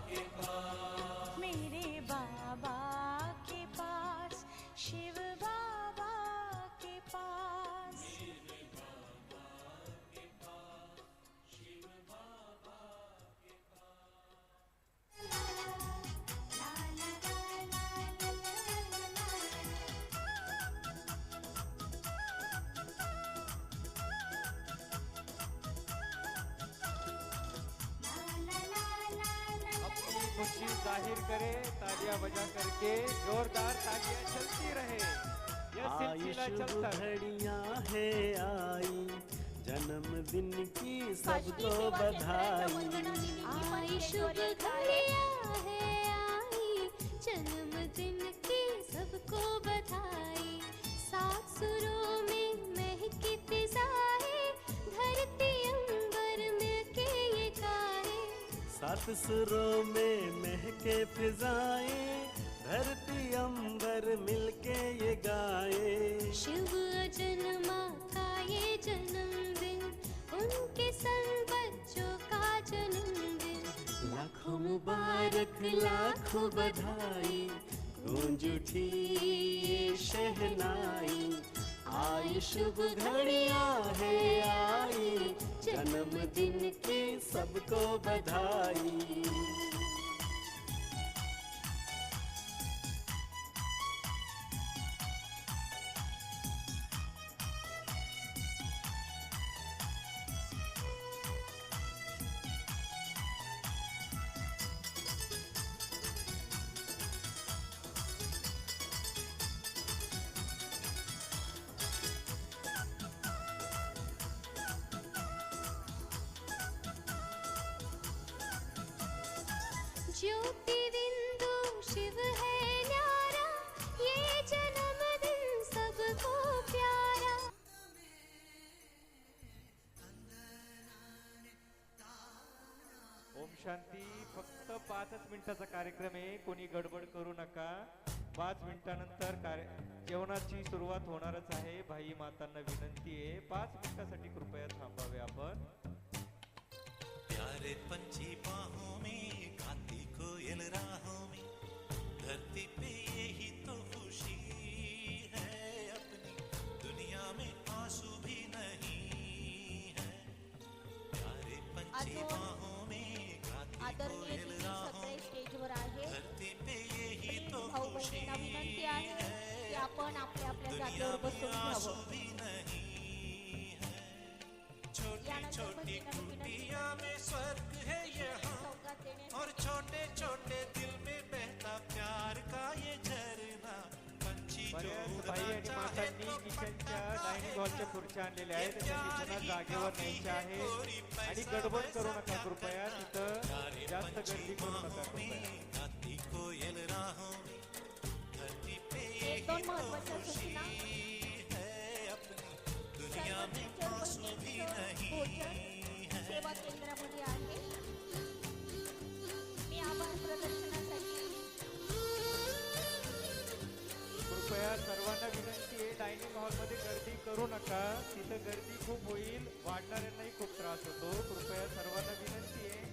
के पास। मेरे बाबा के पास, शिव बाबा के पास। मेरे बाबा के पास, शिव बाबा के अपनी खुशी जाहिर करे, तालियां बजा करके जोरदार तालियां चलती रहे। यह सिलसिला चलता रहे। घड़ियां है आई, जन्मदिन की सबको बधाई। आई शुभ घड़ियां है आई, जन्मदिन की सबको बधाई। सात सुरों में महकी फिजाएं, धरती अंबर मिलके ये गाए। सात सुरों में महके फिजाएं, धरती अंबर मिलके ये गाए। शिव अजन्मा का ये जन्मदिन, उनके संग बच्चों का जन्मदिन। लाखों मुबारक लाखों बधाई, गूंज उठी ये शहनाई। आई शुभ घड़ियां है आई, जन्मदिन की सबको बधाई। ज्योति बिंदु शिव है न्यारा, ये जन्मदिन सबको प्यारा। ओम शांती. फक्त 5च मिनिटाचा कार्यक्रम आहे, कोणी गडबड करू नका. 5 मिनिटानंतर जेवणाची सुरुवात होणारच आहे. भाई मातांना विनंती आहे, 5 मिनिटासाठी कृपया थांबावे आपण. प्यारे पंछी बाहों में, गाती कोयल राहों में, धरती आपण आपल्या आपल्या जागेवर बसून घ्यावं. छोटी छोटी कुटिया में स्वर्ग है यहाँ और छोटे छोटे दिल में बहता प्यार का ये झरना. पंछी जो बाई आणि मातांनी किचनच्या डायनिंग हॉलच्या खुर्च्या आणलेल्या आहेत त्यांनी पुन्हा जागेवर न्यायच्या आहेत आणि गडबड करू नका कृपया. तिथं जास्त गर्दी करू नका कृपया. कोयल राहों धरती पे एक दोन महत्त्वाच्या सूचना. दुनिया में भोजन सेवा केंद्रामध्ये आहे. मी आभार प्रदर्शनासाठी कृपया सर्वांना विनंती आहे डायनिंग हॉलमध्ये गर्दी करू नका. तिथं गर्दी खूप होईल, वाढणाऱ्यांनाही खूप त्रास होतो. कृपया सर्वांना विनंती आहे.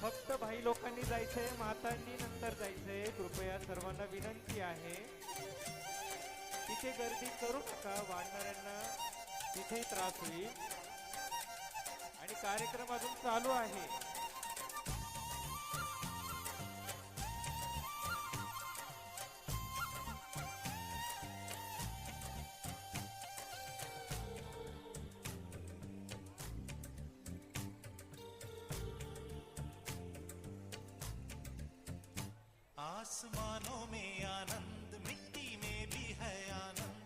फक्त भाई लोकांनी जायचंय, मातांनी नंतर जायचंय. कृपया सर्वांना विनंती आहे तिथे गर्दी करू नका, वाढणाऱ्यांना तिथेही त्रास होईल आणि कार्यक्रम अजून चालू आहे. आसमानों में आनंद, मिट्टी में भी है आनंद.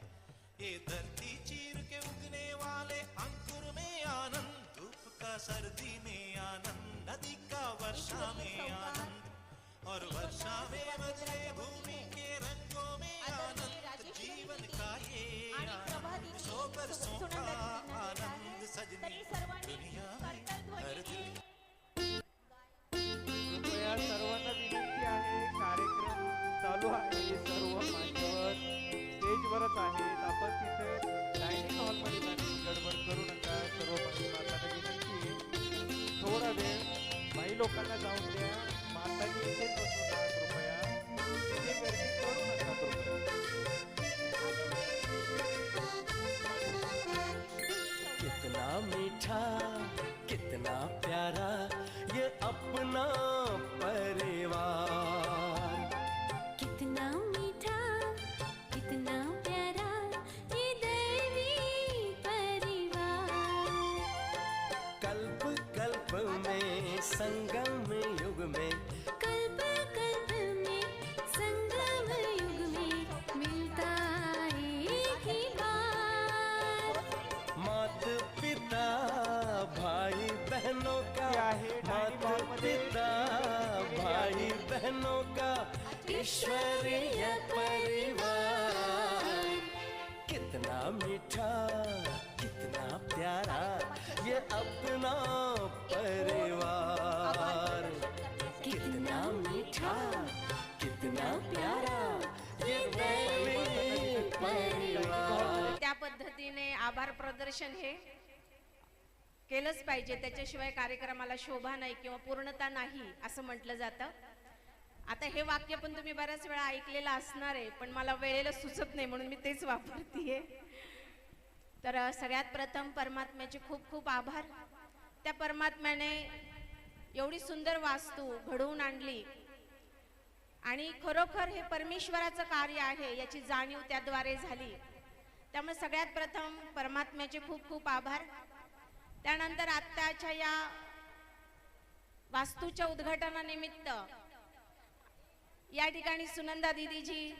ये धरती चीर के उगने वाले अंकुर में आनंद. धूप का सर्दी में आनंद, नदी का वर्षा में आनंद और वर्षा में बदले भूमि के रंगों में आनंद. जीवन का ये आनंद, सौ बरसों का आनंद सजनी दुनिया में हर दिल. कृपया सर्वांना विनंती आहे, कार्यक्रम चालू आहे. सर्व मान्यवर स्टेजवरच आहेत. आपण तिथे डायनिंग हॉलमध्ये जाण्याची गडबड करू नका. सर्व मातांना विनंती आहे, थोडा वेळ भाई लोकांना जाऊन द्या. मातांनी इथेच बसून राहा कृपया. तिथे गर्दी करू नका कृपया. कितना मीठा कितना प्यारा ये अपना परिवार. कितना मीठा कितना प्यारा ये दैवी परिवार. कल्प कल्प में संगम युग में कल्प कल्प में संगम युग में मिलता एक ही बार. मात पिता भाई बहनों का, माता पिता भाई बहनों का ईश्वरीय परिवार. कितना मीठा कितना प्यारा ये अपना परिवार. कितना मीठा कितना प्यारा ये दैवी परिवार. त्या पद्धतीने आभार प्रदर्शन हे केलंच पाहिजे. त्याच्याशिवाय कार्यक्रमाला शोभा नाही किंवा पूर्णता नाही असं म्हटलं जातं. आता हे वाक्य पण तुम्ही बऱ्याच वेळा ऐकलेलं असणार आहे, पण मला वेळेला सुचत नाही म्हणून मी तेच वापरतीये. तर सगळ्यात प्रथम परमात्म्याचे खूप खूप आभार. त्या परमात्म्याने एवढी सुंदर वास्तू घडवून आणली आणि खरोखर हे परमेश्वराचं कार्य आहे याची जाणीव त्याद्वारे झाली. त्यामुळे सगळ्यात प्रथम परमात्म्याचे खूप खूप आभार. त्यानंतर आत्ताच्या या वास्तूच्या उद्घाटनानिमित्त या ठिकाणी सुनंदा दीदीजी,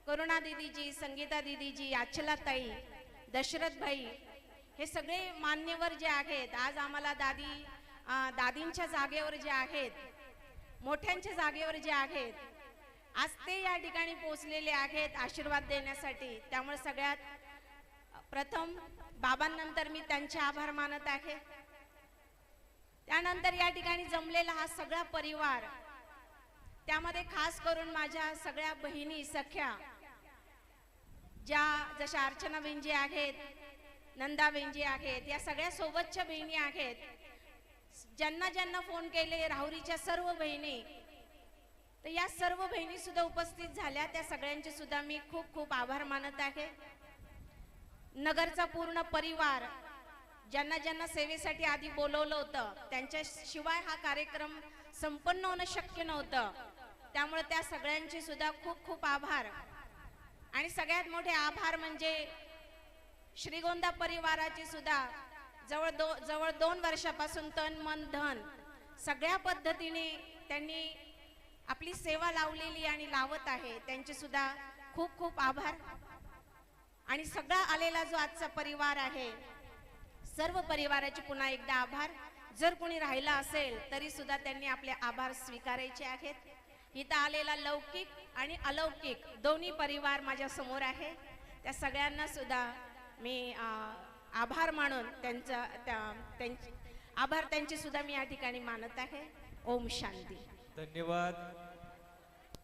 करुणा दीदीजी, संगीता दीदीजी, अचलाताई, दशरथ भाई हे सगळे मान्यवर जे आहेत, आज आम्हाला दादींच्या जागेवर जे आहेत, मोठ्यांच्या जागेवर जे आहेत, आज ते या ठिकाणी पोहोचलेले आहेत आशीर्वाद देण्यासाठी. त्यामुळे सगळ्यात प्रथम बाबांनंतर मी त्यांचे आभार मानत आहे. त्यानंतर या ठिकाणी जमलेला हा सगळा परिवार, त्यामध्ये खास करून माझ्या सगळ्या बहिणी सख्या, ज्या जशा अर्चना बेंजी आहेत, नंदा बेंजी आहेत, या सगळ्या सोबतच्या बहिणी आहेत. ज्यांना ज्यांना फोन केले, राहुरीच्या सर्व बहिणी, तर या सर्व बहिणी सुद्धा उपस्थित झाल्या. त्या सगळ्यांचे सुद्धा मी खूप खूप आभार मानत आहे. नगरचा पूर्ण परिवार, ज्यांना ज्यांना सेवेसाठी आधी बोलवलं होतं, त्यांच्याशिवाय हा कार्यक्रम संपन्न होणं शक्य नव्हतं. त्यामुळे त्या सगळ्यांचे सुद्धा खूप खूप आभार. आणि सगळ्यात मोठे आभार म्हणजे श्रीगोंदा परिवाराची सुद्धा जवळ 2 वर्षापासून तन मन धन सगळ्या पद्धतीने त्यांनी आपली सेवा लावलेली आणि लावत आहे. त्यांचे सुद्धा खूप खूप आभार. आणि सगळा आलेला जो आजचा परिवार आहे, सर्व परिवाराचे पुन्हा एकदा आभार. जर कोणी राहिला असेल तरी सुद्धा त्यांनी आपले आभार स्वीकारायचे आहेत. इथं आलेला लौकिक आणि अलौकिक दोन्ही परिवार माझ्या समोर आहे. त्या सगळ्यांना सुद्धा मी आभार मानून त्यांचे आभार त्यांचे सुद्धा मी या ठिकाणी मानत आहे. ओम शांती. धन्यवाद.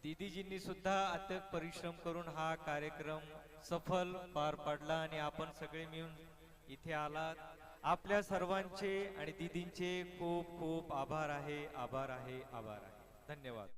दीदीजींनी सुद्धा अथक परिश्रम करून हा कार्यक्रम सफल पार पाडला आणि आपण सगळे मिळून इथे आलात. आपल्या सर्वांचे आणि दीदींचे खूप खूप आभार आहे, आभार आहे, आभार आहे. धन्यवाद.